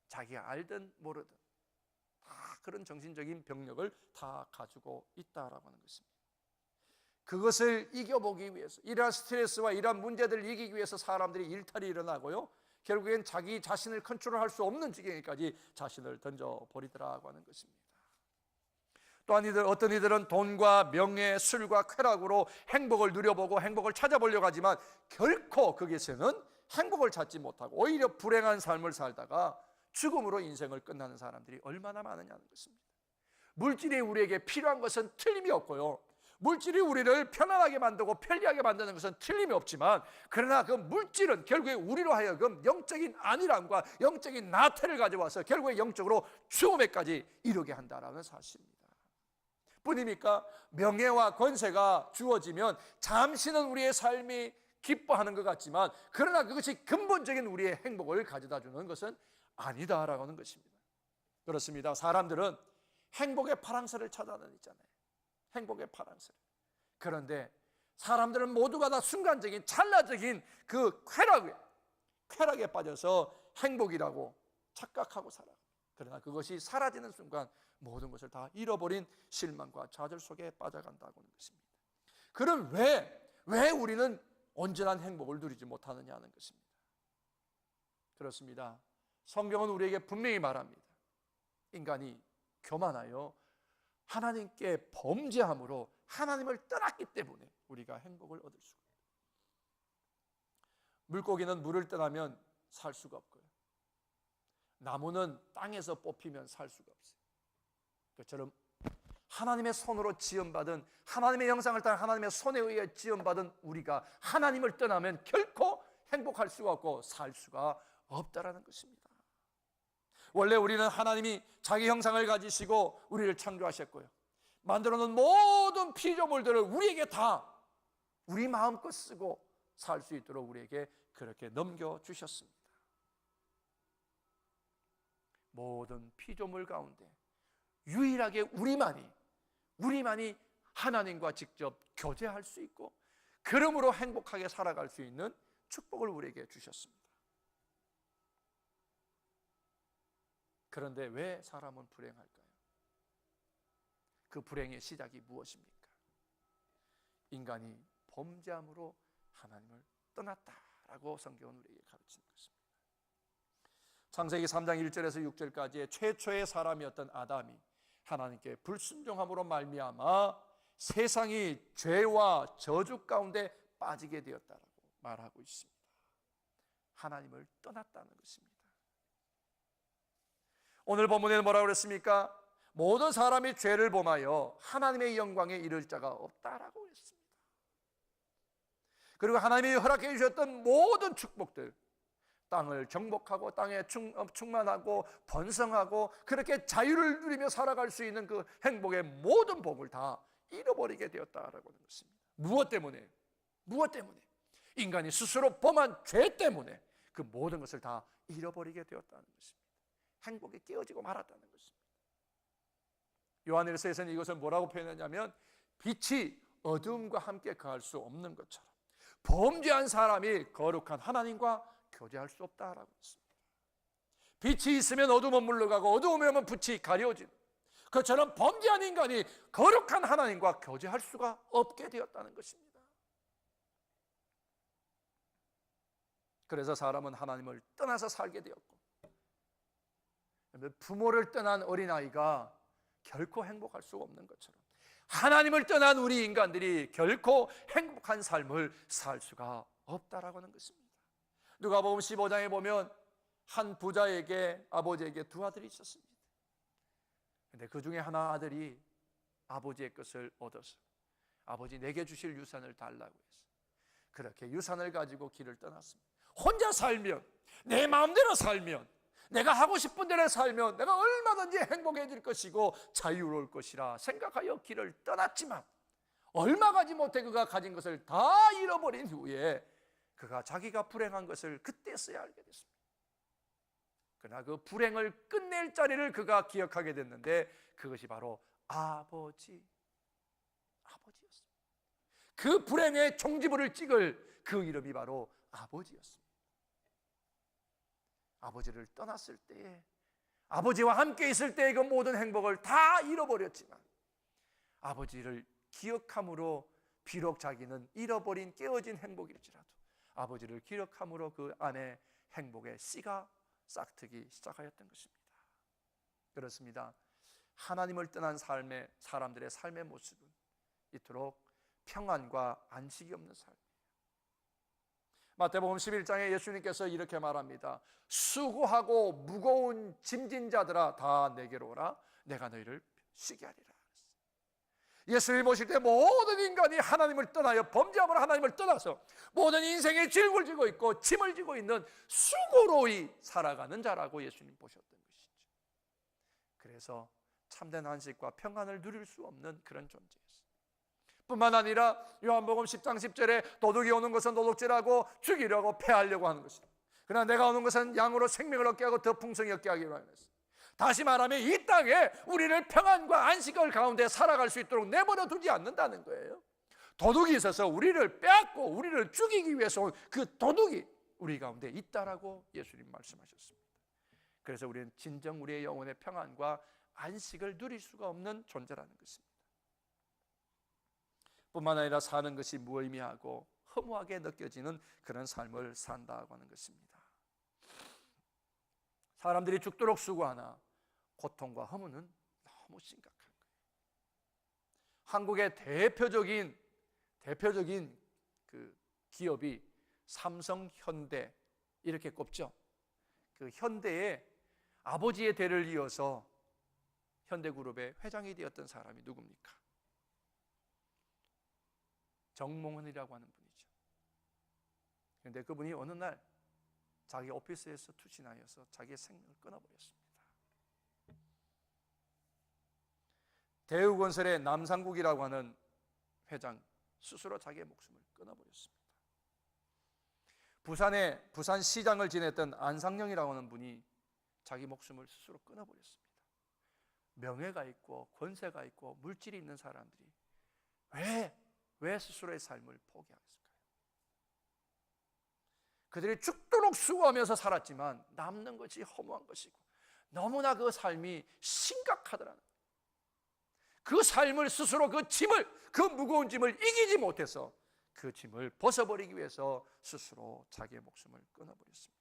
[SPEAKER 1] 자기가 알든 모르든 다 그런 정신적인 병력을 다 가지고 있다라고 하는 것입니다. 그것을 이겨보기 위해서, 이러한 스트레스와 이러한 문제들을 이기기 위해서 사람들이 일탈이 일어나고요, 결국엔 자기 자신을 컨트롤할 수 없는 지경에까지 자신을 던져버리더라고 하는 것입니다. 또한 어떤 이들은 돈과 명예, 술과 쾌락으로 행복을 누려보고 행복을 찾아보려고 하지만 결코 거기에서는 행복을 찾지 못하고 오히려 불행한 삶을 살다가 죽음으로 인생을 끝나는 사람들이 얼마나 많으냐는 것입니다. 물질이 우리에게 필요한 것은 틀림이 없고요, 물질이 우리를 편안하게 만들고 편리하게 만드는 것은 틀림이 없지만, 그러나 그 물질은 결국에 우리로 하여금 영적인 안일함과 영적인 나태를 가져와서 결국에 영적으로 죽음에까지 이르게 한다라는 사실입니다. 뿐입니까? 명예와 권세가 주어지면 잠시는 우리의 삶이 기뻐하는 것 같지만, 그러나 그것이 근본적인 우리의 행복을 가져다 주는 것은 아니다라고 하는 것입니다. 그렇습니다. 사람들은 행복의 파랑새를 찾아다니잖아요. 행복의 파랑새. 그런데 사람들은 모두가 다 순간적인 찰나적인 그 쾌락에 빠져서 행복이라고 착각하고 살아. 그러나 그것이 사라지는 순간 모든 것을 다 잃어버린 실망과 좌절 속에 빠져간다고 하는 것입니다. 그럼 왜 우리는 온전한 행복을 누리지 못하느냐는 것입니다. 그렇습니다. 성경은 우리에게 분명히 말합니다. 인간이 교만하여 하나님께 범죄함으로 하나님을 떠났기 때문에 우리가 행복을 얻을 수가 없어요. 물고기는 물을 떠나면 살 수가 없고요, 나무는 땅에서 뽑히면 살 수가 없어요. 그처럼 하나님의 손으로 지음받은, 하나님의 형상을 따른 하나님의 손에 의해 지음받은 우리가 하나님을 떠나면 결코 행복할 수가 없고 살 수가 없다라는 것입니다. 원래 우리는 하나님이 자기 형상을 가지시고 우리를 창조하셨고요, 만들어 놓은 모든 피조물들을 우리에게 다 우리 마음껏 쓰고 살 수 있도록 우리에게 그렇게 넘겨주셨습니다. 모든 피조물 가운데 유일하게 우리만이 하나님과 직접 교제할 수 있고 그러므로 행복하게 살아갈 수 있는 축복을 우리에게 주셨습니다. 그런데 왜 사람은 불행할까요? 그 불행의 시작이 무엇입니까? 인간이 범죄함으로 하나님을 떠났다라고 성경은 우리에게 가르치는 것입니다. 창세기 3장 1절에서 6절까지의 최초의 사람이었던 아담이 하나님께 불순종함으로 말미암아 세상이 죄와 저주 가운데 빠지게 되었다라고 말하고 있습니다. 하나님을 떠났다는 것입니다. 오늘 본문에는 뭐라고 그랬습니까? 모든 사람이 죄를 범하여 하나님의 영광에 이를 자가 없다라고 했습니다. 그리고 하나님이 허락해 주셨던 모든 축복들, 땅을 정복하고 땅에 충만하고 번성하고 그렇게 자유를 누리며 살아갈 수 있는 그 행복의 모든 복을 다 잃어버리게 되었다라고 하는 것입니다. 무엇 때문에? 인간이 스스로 범한 죄 때문에 그 모든 것을 다 잃어버리게 되었다는 것입니다. 행복이 깨어지고 말았다는 것입니다. 요한일서에서는 이것을 뭐라고 표현하냐면 빛이 어두움과 함께 거할 수 없는 것처럼 범죄한 사람이 거룩한 하나님과 교제할 수 없다라고 했습니다. 빛이 있으면 어둠은 물러가고 어두움에 오면 빛이 가려진 그처럼 범죄한 인간이 거룩한 하나님과 교제할 수가 없게 되었다는 것입니다. 그래서 사람은 하나님을 떠나서 살게 되었고 부모를 떠난 어린아이가 결코 행복할 수가 없는 것처럼 하나님을 떠난 우리 인간들이 결코 행복한 삶을 살 수가 없다라고 하는 것입니다. 누가복음 15장에 보면 한 부자에게 아버지에게 두 아들이 있었습니다. 그런데 그 중에 하나 아들이 아버지의 것을 얻어서 아버지 내게 주실 유산을 달라고 해서 그렇게 유산을 가지고 길을 떠났습니다. 혼자 살면, 내 마음대로 살면, 내가 하고 싶은 대로 살면 내가 얼마든지 행복해질 것이고 자유로울 것이라 생각하여 길을 떠났지만 얼마 가지 못해 그가 가진 것을 다 잃어버린 후에 그가 자기가 불행한 것을 그때서야 알게 됐습니다. 그러나 그 불행을 끝낼 자리를 그가 기억하게 됐는데 그것이 바로 아버지였습니다.
[SPEAKER 4] 그 불행의 종지부를 찍을 그 이름이 바로 아버지였습니다. 아버지를 떠났을 때에, 아버지와 함께 있을 때의 그 모든 행복을 다 잃어버렸지만 아버지를 기억함으로 비록 자기는 잃어버린 깨어진 행복일지라도 아버지를 기억함으로 그 안에 행복의 씨가 싹트기 시작하였던 것입니다. 그렇습니다. 하나님을 떠난 사람들의 삶의 모습은 이토록 평안과 안식이 없는 삶이에요. 마태복음 11장에 예수님께서 이렇게 말합니다. 수고하고 무거운 짐진 자들아 다 내게로 오라. 내가 너희를 쉬게 하리라. 예수님 오실 때 모든 인간이 하나님을 떠나여 범죄함으로 하나님을 떠나서 모든 인생의 질을 지고 있고 짐을 지고 있는 수고로이 살아가는 자라고 예수님 보셨던 것이죠. 그래서 참된 안식과 평안을 누릴 수 없는 그런 존재였어요. 뿐만 아니라 요한복음 10장 10절에 도둑이 오는 것은 도둑질하고 죽이려고 패하려고 하는 것이다. 그러나 내가 오는 것은 양으로 생명을 얻게 하고 더 풍성히 얻게 하기로 하였습니다. 다시 말하면 이 땅에 우리를 평안과 안식을 가운데 살아갈 수 있도록 내버려 두지 않는다는 거예요. 도둑이 있어서 우리를 빼앗고 우리를 죽이기 위해서 온 그 도둑이 우리 가운데 있다라고 예수님 말씀하셨습니다. 그래서 우리는 진정 우리의 영혼의 평안과 안식을 누릴 수가 없는 존재라는 것입니다. 뿐만 아니라 사는 것이 무의미하고 허무하게 느껴지는 그런 삶을 산다고 하는 것입니다. 사람들이 죽도록 수고하나 고통과 허무는 너무 심각한 거예요. 한국의 대표적인 그 기업이 삼성, 현대 이렇게 꼽죠. 그 현대의 아버지의 대를 이어서 현대그룹의 회장이 되었던 사람이 누굽니까? 정몽원이라고 하는 분이죠. 그런데 그분이 어느 날 자기 오피스에서 투신하여서 자기의 생명을 끊어버렸습니다. 대우건설의 남상국이라고 하는 회장 스스로 자기의 목숨을 끊어버렸습니다. 부산시장을 지냈던 안상영이라고 하는 분이 자기 목숨을 스스로 끊어버렸습니다. 명예가 있고 권세가 있고 물질이 있는 사람들이 왜 스스로의 삶을 포기하겠을까요? 그들이 죽도록 수고하면서 살았지만 남는 것이 허무한 것이고 너무나 그 삶이 심각하더라는 거예요. 그 삶을 스스로 그 무거운 짐을 이기지 못해서 그 짐을 벗어버리기 위해서 스스로 자기의 목숨을 끊어버렸습니다.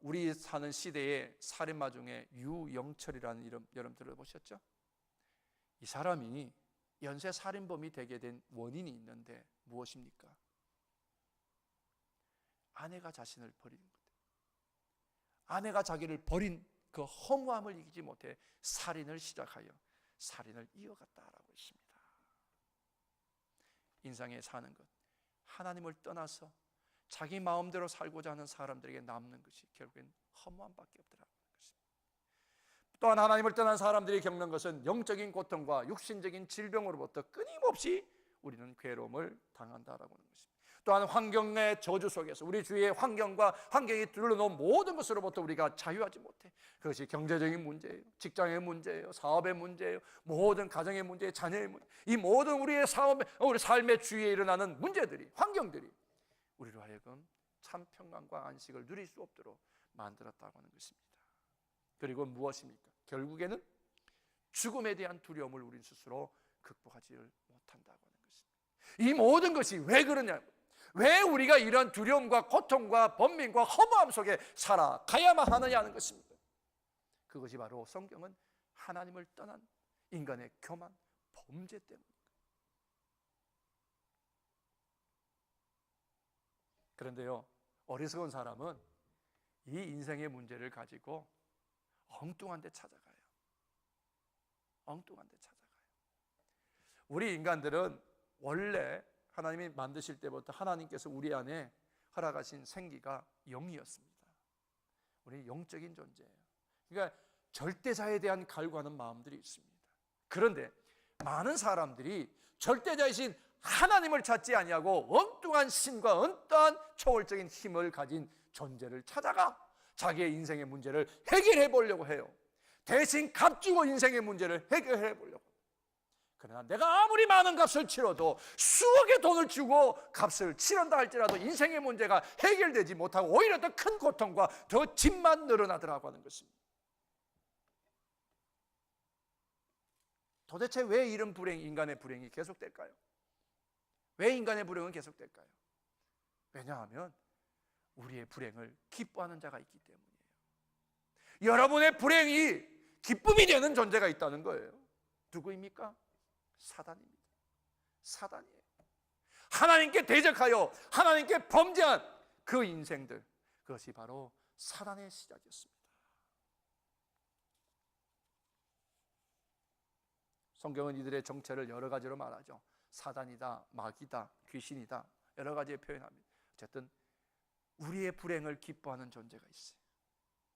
[SPEAKER 4] 우리 사는 시대의 살인마 중에 유영철이라는 이름 여러분 들어보셨죠? 이 사람이 연쇄 살인범이 되게 된 원인이 있는데 무엇입니까? 아내가 자신을 버리는 것. 아내가 자기를 버린 그 허무함을 이기지 못해 살인을 시작하여 살인을 이어갔다라고 했습니다. 인생에 사는 것, 하나님을 떠나서 자기 마음대로 살고자 하는 사람들에게 남는 것이 결국엔 허무함밖에 없더라고요. 또한 하나님을 떠난 사람들이 겪는 것은 영적인 고통과 육신적인 질병으로부터 끊임없이 우리는 괴로움을 당한다라고 하는 것입니다. 또한 환경의 저주 속에서 우리 주위의 환경과 환경이 둘러놓은 모든 것으로부터 우리가 자유하지 못해. 그것이 경제적인 문제예요, 직장의 문제예요, 사업의 문제예요, 모든 가정의 문제, 자녀의 문제, 이 모든 우리 삶의 주위에 일어나는 문제들이, 환경들이 우리로 하여금 참 평안과 안식을 누릴 수 없도록 만들었다고 하는 것입니다. 그리고 무엇입니까? 결국에는 죽음에 대한 두려움을 우린 스스로 극복하지를 못한다고 하는 것입니다. 이 모든 것이 왜 그러냐고, 왜 우리가 이런 두려움과 고통과 번민과 허무함 속에 살아가야만 하느냐 하는 것입니다. 그것이 바로 성경은 하나님을 떠난 인간의 교만, 범죄 때문입니다. 그런데요, 어리석은 사람은 이 인생의 문제를 가지고 엉뚱한 데 찾아가요. 엉뚱한 데 찾아가요. 우리 인간들은 원래 하나님이 만드실 때부터 하나님께서 우리 안에 허락하신 생기가 영이었습니다. 우리 영적인 존재예요. 그러니까 절대자에 대한 갈구하는 마음들이 있습니다. 그런데 많은 사람들이 절대자이신 하나님을 찾지 아니하고 엉뚱한 신과 엉뚱한 초월적인 힘을 가진 존재를 찾아가 자기의 인생의 문제를 해결해 보려고 해요. 대신 값주고 인생의 문제를 해결해 보려고. 그러나 내가 아무리 많은 값을 치러도 수억의 돈을 주고 값을 치른다 할지라도 인생의 문제가 해결되지 못하고 오히려 더 큰 고통과 더 짐만 늘어나더라고 하는 것입니다. 도대체 왜 이런 불행, 인간의 불행이 계속될까요? 왜 인간의 불행은 계속될까요? 왜냐하면 우리의 불행을 기뻐하는 자가 있기 때문이에요. 여러분의 불행이 기쁨이 되는 존재가 있다는 거예요. 누구입니까? 사단입니다. 사단이에요. 하나님께 대적하여 하나님께 범죄한 그 인생들, 그것이 바로 사단의 시작이었습니다. 성경은 이들의 정체를 여러 가지로 말하죠. 사단이다, 마귀다, 귀신이다, 여러 가지의 표현합니다. 어쨌든 우리의 불행을 기뻐하는 존재가 있어요.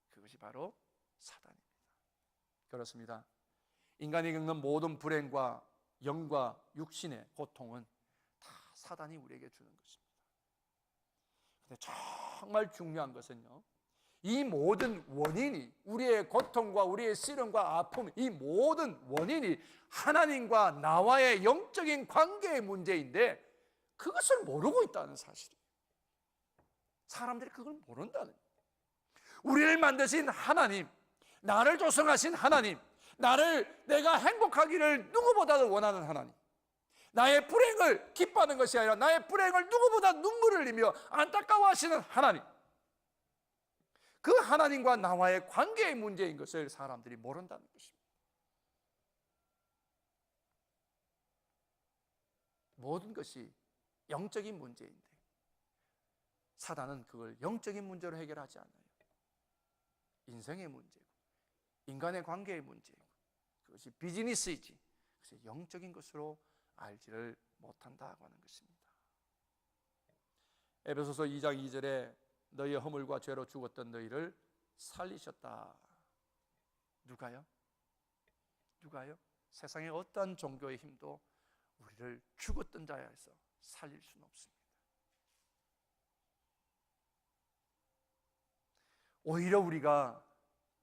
[SPEAKER 4] 그것이 바로 사단입니다. 그렇습니다. 인간이 겪는 모든 불행과 영과 육신의 고통은 다 사단이 우리에게 주는 것입니다. 그런데 정말 중요한 것은요, 이 모든 원인이, 우리의 고통과 우리의 시련과 아픔, 이 모든 원인이 하나님과 나와의 영적인 관계의 문제인데 그것을 모르고 있다는 사실이에요. 사람들이 그걸 모른다는 거예요. 우리를 만드신 하나님, 나를 조성하신 하나님, 내가 행복하기를 누구보다도 원하는 하나님, 나의 불행을 기뻐하는 것이 아니라 나의 불행을 누구보다 눈물을 흘리며 안타까워하시는 하나님, 그 하나님과 나와의 관계의 문제인 것을 사람들이 모른다는 것입니다. 모든 것이 영적인 문제인데 사단은 그걸 영적인 문제로 해결하지 않아요. 인생의 문제고 인간의 관계의 문제고 그것이 비즈니스이지 그것이 영적인 것으로 알지를 못한다고 하는 것입니다. 에베소서 2장 2절에 너희의 허물과 죄로 죽었던 너희를 살리셨다. 누가요? 누가요? 세상의 어떠한 종교의 힘도 우리를 죽었던 자에서 살릴 수는 없습니다. 오히려 우리가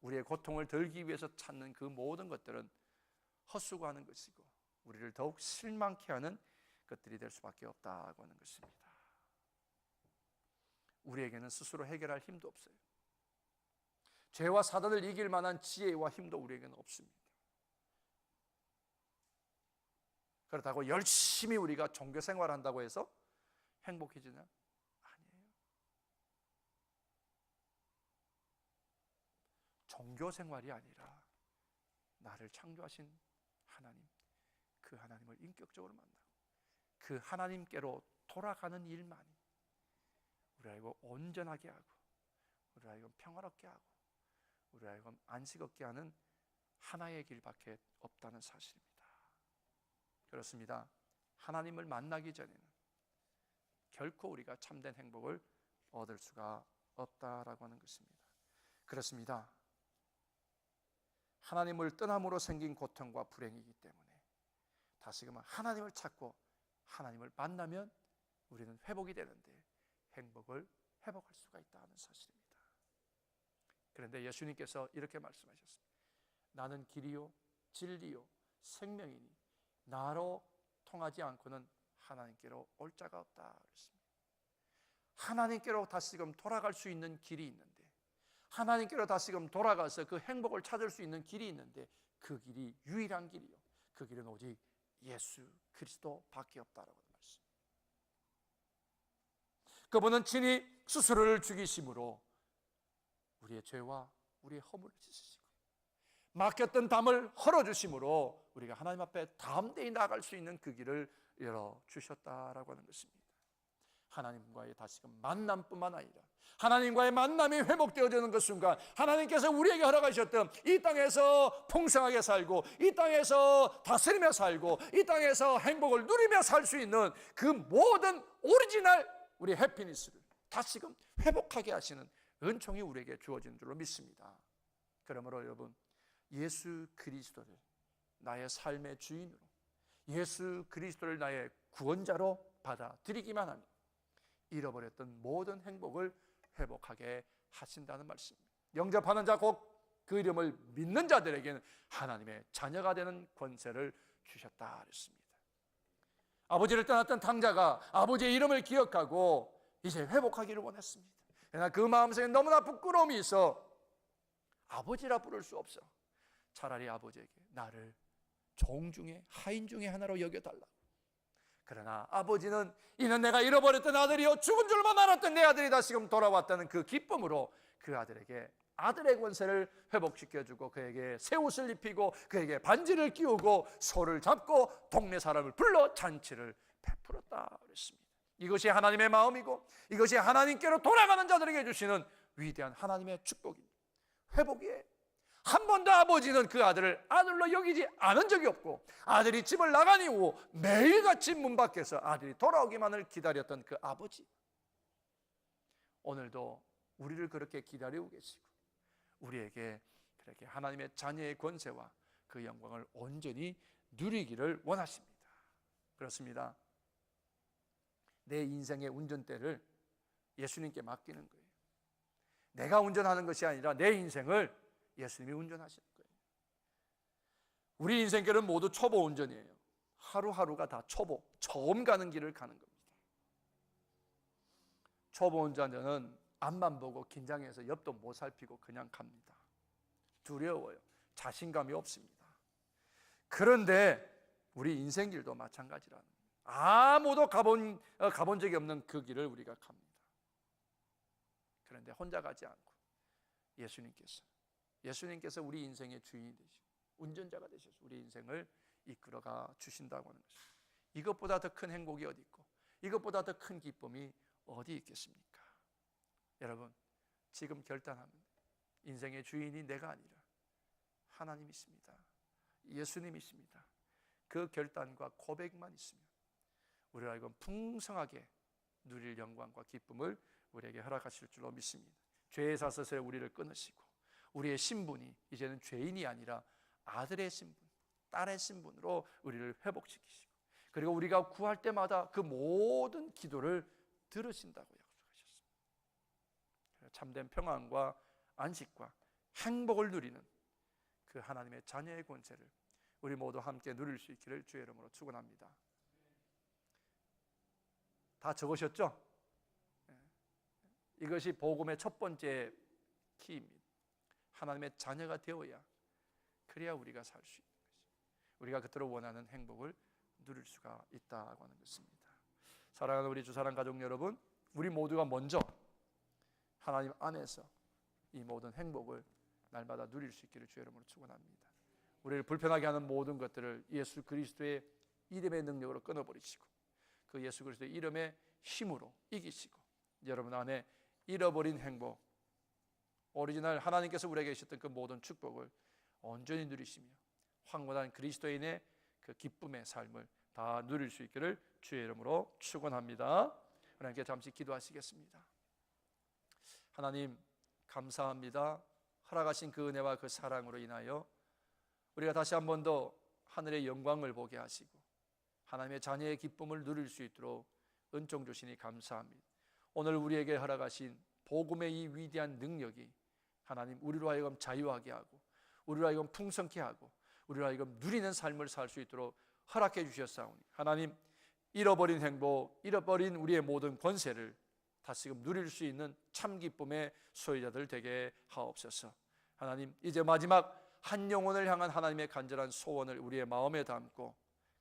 [SPEAKER 4] 우리의 고통을 덜기 위해서 찾는 그 모든 것들은 헛수고하는 것이고 우리를 더욱 실망케 하는 것들이 될 수밖에 없다고 하는 것입니다. 우리에게는 스스로 해결할 힘도 없어요. 죄와 사단을 이길 만한 지혜와 힘도 우리에게는 없습니다. 그렇다고 열심히 우리가 종교 생활한다고 해서 행복해지냐? 아니에요. 종교 생활이 아니라 나를 창조하신 하나님, 그 하나님을 인격적으로 만나고 그 하나님께로 돌아가는 일만이 우리 알고 온전하게 하고 우리 알고 평화롭게 하고 우리 알고 안식 얻게 하는 하나의 길밖에 없다는 사실입니다. 그렇습니다. 하나님을 만나기 전에는 결코 우리가 참된 행복을 얻을 수가 없다라고 하는 것입니다. 그렇습니다. 하나님을 떠남으로 생긴 고통과 불행이기 때문에 다시금 하나님을 찾고 하나님을 만나면 우리는 회복이 되는데 행복을 회복할 수가 있다는 사실입니다. 그런데 예수님께서 이렇게 말씀하셨습니다. 나는 길이요 진리요 생명이니 나로 통하지 않고는 하나님께로 올 자가 없다 그랬습니다. 하나님께로 다시금 돌아갈 수 있는 길이 있는데 하나님께로 다시금 돌아가서 그 행복을 찾을 수 있는 길이 있는데 그 길이 유일한 길이요 그 길은 오직 예수 그리스도밖에 없다라고 하는 말씀. 그분은 친히 스스로를 죽이심으로 우리의 죄와 우리의 허물을 씻으시고 막혔던 담을 헐어주심으로 우리가 하나님 앞에 담대히 나아갈 수 있는 그 길을 열어주셨다라고 하는 것입니다. 하나님과의 다시금 만남뿐만 아니라 하나님과의 만남이 회복되어지는 그 순간 하나님께서 우리에게 허락하셨던 이 땅에서 풍성하게 살고 이 땅에서 다스리며 살고 이 땅에서 행복을 누리며 살 수 있는 그 모든 오리지널 우리 해피니스를 다시금 회복하게 하시는 은총이 우리에게 주어지는 줄로 믿습니다. 그러므로 여러분 예수 그리스도를 나의 삶의 주인으로 예수 그리스도를 나의 구원자로 받아들이기만 하면 잃어버렸던 모든 행복을 회복하게 하신다는 말씀입니다. 영접하는 자 곧 그 이름을 믿는 자들에게는 하나님의 자녀가 되는 권세를 주셨다 그랬습니다. 아버지를 떠났던 탕자가 아버지의 이름을 기억하고 이제 회복하기를 원했습니다. 그러나 그 마음속에 너무나 부끄러움이 있어 아버지라 부를 수 없어. 차라리 아버지에게 나를 종 중에 하인 중에 하나로 여겨달라고. 그러나 아버지는 이는 내가 잃어버렸던 아들이요 죽은 줄만 알았던 내 아들이 다시금 돌아왔다는 그 기쁨으로 그 아들에게 아들의 권세를 회복시켜주고 그에게 새 옷을 입히고 그에게 반지를 끼우고 소를 잡고 동네 사람을 불러 잔치를 베풀었다 그랬습니다. 이것이 하나님의 마음이고 이것이 하나님께로 돌아가는 자들에게 주시는 위대한 하나님의 축복입니다. 회복이에요. 한 번도 아버지는 그 아들을 아들로 여기지 않은 적이 없고 아들이 집을 나간 이후 매일같이 문 밖에서 아들이 돌아오기만을 기다렸던 그 아버지, 오늘도 우리를 그렇게 기다리고 계시고 우리에게 그렇게 하나님의 자녀의 권세와 그 영광을 온전히 누리기를 원하십니다. 그렇습니다. 내 인생의 운전대를 예수님께 맡기는 거예요. 내가 운전하는 것이 아니라 내 인생을 예수님이 운전하시는 거예요. 우리 인생길은 모두 초보 운전이에요. 하루하루가 다 초보, 처음 가는 길을 가는 겁니다. 초보 운전자는 앞만 보고 긴장해서 옆도 못 살피고 그냥 갑니다. 두려워요. 자신감이 없습니다. 그런데 우리 인생길도 마찬가지라는 거예요. 아무도 가본 적이 없는 그 길을 우리가 갑니다. 그런데 혼자 가지 않고 예수님께서 우리 인생의 주인이 되시고 운전자가 되셔서 우리 인생을 이끌어가 주신다고 하는 것입니다. 이것보다 더 큰 행복이 어디 있고 이것보다 더 큰 기쁨이 어디 있겠습니까? 여러분, 지금 결단하면 인생의 주인이 내가 아니라 하나님이십니다. 예수님이십니다. 그 결단과 고백만 있으면 우리가 이건 풍성하게 누릴 영광과 기쁨을 우리에게 허락하실 줄로 믿습니다. 죄의 사슬에 우리를 끊으시고 우리의 신분이 이제는 죄인이 아니라 아들의 신분, 딸의 신분으로 우리를 회복시키시고 그리고 우리가 구할 때마다 그 모든 기도를 들으신다고 약속하셨습니다. 참된 평안과 안식과 행복을 누리는 그 하나님의 자녀의 권세를 우리 모두 함께 누릴 수 있기를 주의 이름으로 축원합니다. 다 적으셨죠? 이것이 복음의 첫 번째 키입니다. 하나님의 자녀가 되어야 그래야 우리가 살 수 있는 것입니다. 우리가 그토록 원하는 행복을 누릴 수가 있다고 하는 것입니다. 사랑하는 우리 주사랑 가족 여러분, 우리 모두가 먼저 하나님 안에서 이 모든 행복을 날마다 누릴 수 있기를 주의 이름으로 축원합니다. 우리를 불편하게 하는 모든 것들을 예수 그리스도의 이름의 능력으로 끊어버리시고 그 예수 그리스도의 이름의 힘으로 이기시고 여러분 안에 잃어버린 행복, 오리지널 하나님께서 우리에게 주셨던 그 모든 축복을 온전히 누리시며 황홀한 그리스도인의 그 기쁨의 삶을 다 누릴 수 있기를 주의 이름으로 축원합니다. 하나님께 잠시 기도하시겠습니다. 하나님 감사합니다. 허락하신 그 은혜와 그 사랑으로 인하여 우리가 다시 한 번 더 하늘의 영광을 보게 하시고 하나님의 자녀의 기쁨을 누릴 수 있도록 은총 주시니 감사합니다. 오늘 우리에게 허락하신 복음의 이 위대한 능력이 하나님 우리로 하여금 자유하게 하고 우리로 하여금 풍성케 하고 우리로 하여금 누리는 삶을 살 수 있도록 허락해 주셨사오니 하나님 잃어버린 행복, 잃어버린 우리의 모든 권세를 다시금 누릴 수 있는 참 기쁨의 소유자들 되게 하옵소서. 하나님 이제 마지막 한 영혼을 향한 하나님의 간절한 소원을 우리의 마음에 담고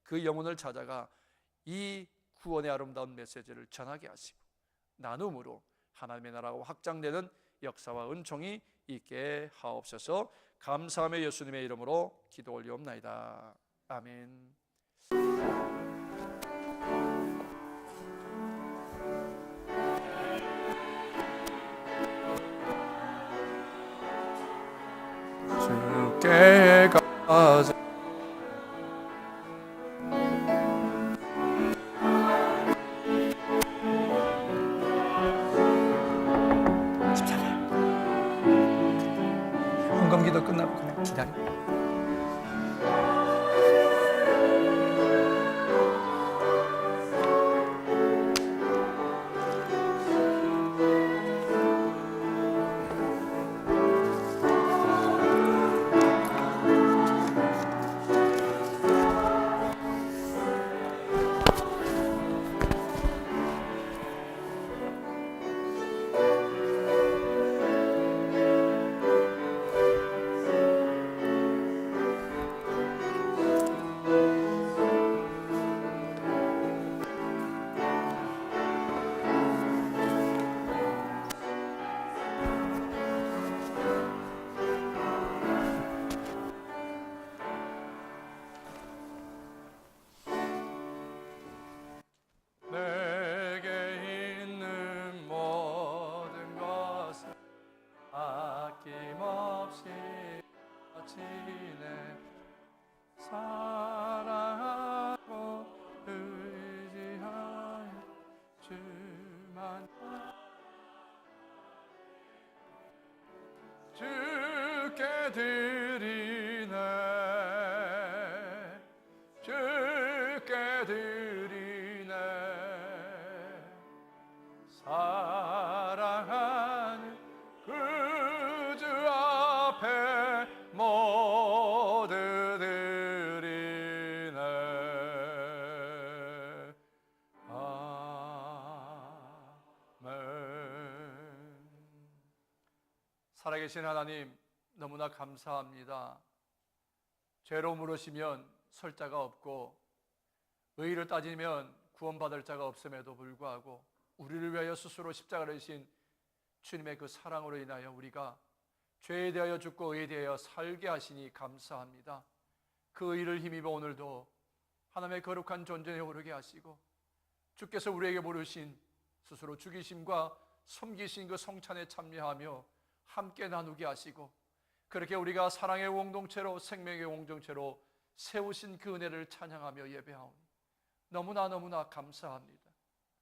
[SPEAKER 4] 그 영혼을 찾아가 이 구원의 아름다운 메시지를 전하게 하시고 나눔으로 하나님의 나라가 확장되는 역사와 은총이 있게 하옵소서. 감사하며 예수님의 이름으로 기도 올리옵나이다. 아멘. 주께 가자.
[SPEAKER 5] 헌금기도 끝나고 그냥 기다려.
[SPEAKER 4] 지내 사랑하고 의지하여 주만 주께 드리네 주께 드리네 사랑하는 그 주 앞에 모두 드리네 아멘. 살아계신 하나님 너무나 감사합니다. 죄로 물으시면 설 자가 없고 의의를 따지면 구원받을 자가 없음에도 불구하고 우리를 위하여 스스로 십자가를 지신 주님의 그 사랑으로 인하여 우리가 죄에 대하여 죽고 의에 대하여 살게 하시니 감사합니다. 그 의를 힘입어 오늘도 하나님의 거룩한 존전에 오르게 하시고 주께서 우리에게 부르신 스스로 죽이심과 섬기신 그 성찬에 참여하며 함께 나누게 하시고 그렇게 우리가 사랑의 공동체로 생명의 공동체로 세우신 그 은혜를 찬양하며 예배하오니 너무나 감사합니다.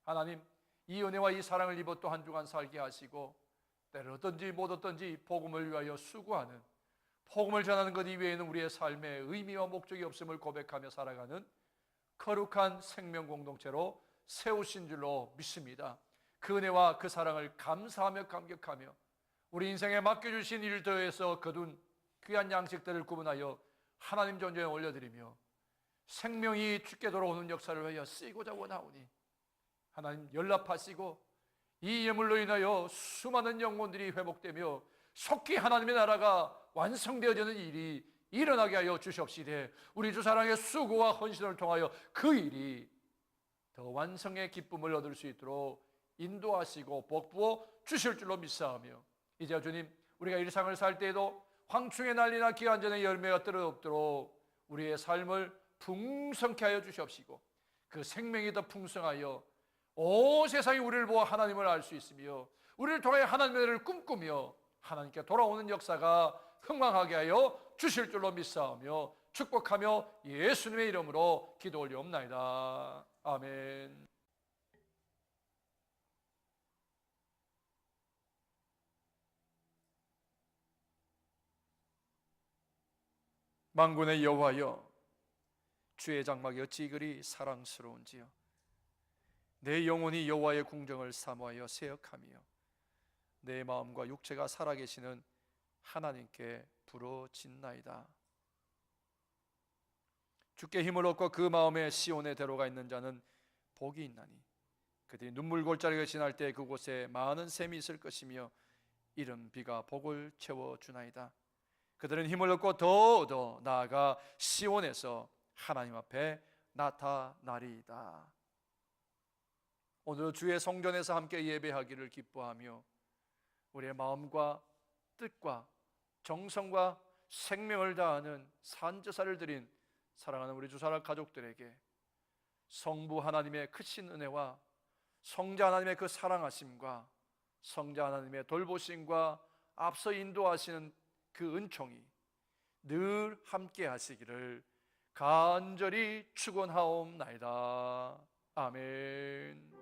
[SPEAKER 4] 하나님 이 은혜와 이 사랑을 입어 또 한 주간 살게 하시고 때를 얻든지 못 얻든지 복음을 위하여 수고하는 복음을 전하는 것 이외에는 우리의 삶에 의미와 목적이 없음을 고백하며 살아가는 거룩한 생명 공동체로 세우신 줄로 믿습니다. 그 은혜와 그 사랑을 감사하며 감격하며 우리 인생에 맡겨주신 일터에서 거둔 귀한 양식들을 구분하여 하나님 존전에 올려드리며 생명이 주께 돌아오는 역사를 위하여 쓰이고자 원하오니 하나님 연락하시고 이 예물로 인하여 수많은 영혼들이 회복되며 속히 하나님의 나라가 완성되어지는 일이 일어나게 하여 주시옵시되 우리 주 사랑의 수고와 헌신을 통하여 그 일이 더 완성의 기쁨을 얻을 수 있도록 인도하시고 복부어 주실 줄로 믿사오며 이제 주님 우리가 일상을 살 때에도 황충의 난리나 기한전의 열매가 떨어없도록 우리의 삶을 풍성케 하여 주시옵시고 그 생명이 더 풍성하여 온 세상이 우리를 보아 하나님을 알 수 있으며 우리를 통하여 하나님을 꿈꾸며 하나님께 돌아오는 역사가 흥망하게 하여 주실 줄로 믿사오며 축복하며 예수님의 이름으로 기도 올리옵나이다. 아멘. 만군의 여호와여 주의 장막이 어찌 그리 사랑스러운지요 내 영혼이 여호와의 궁정을 사모하여 세역하며 내 마음과 육체가 살아계시는 하나님께 부르짖나이다. 주께 힘을 얻고 그 마음에 시온에 들어가 있는 자는 복이 있나니 그들이 눈물 골짜기가 지날 때 그곳에 많은 샘이 있을 것이며 이른 비가 복을 채워주나이다. 그들은 힘을 얻고 더 나아가 시온에서 하나님 앞에 나타나리이다. 오늘 주의 성전에서 함께 예배하기를 기뻐하며 우리의 마음과 뜻과 정성과 생명을 다하는 산제사를 드린 사랑하는 우리 주사랑 가족들에게 성부 하나님의 크신 은혜와 성자 하나님의 그 사랑하심과 성자 하나님의 돌보심과 앞서 인도하시는 그 은총이 늘 함께 하시기를 간절히 축원하옵나이다. 아멘.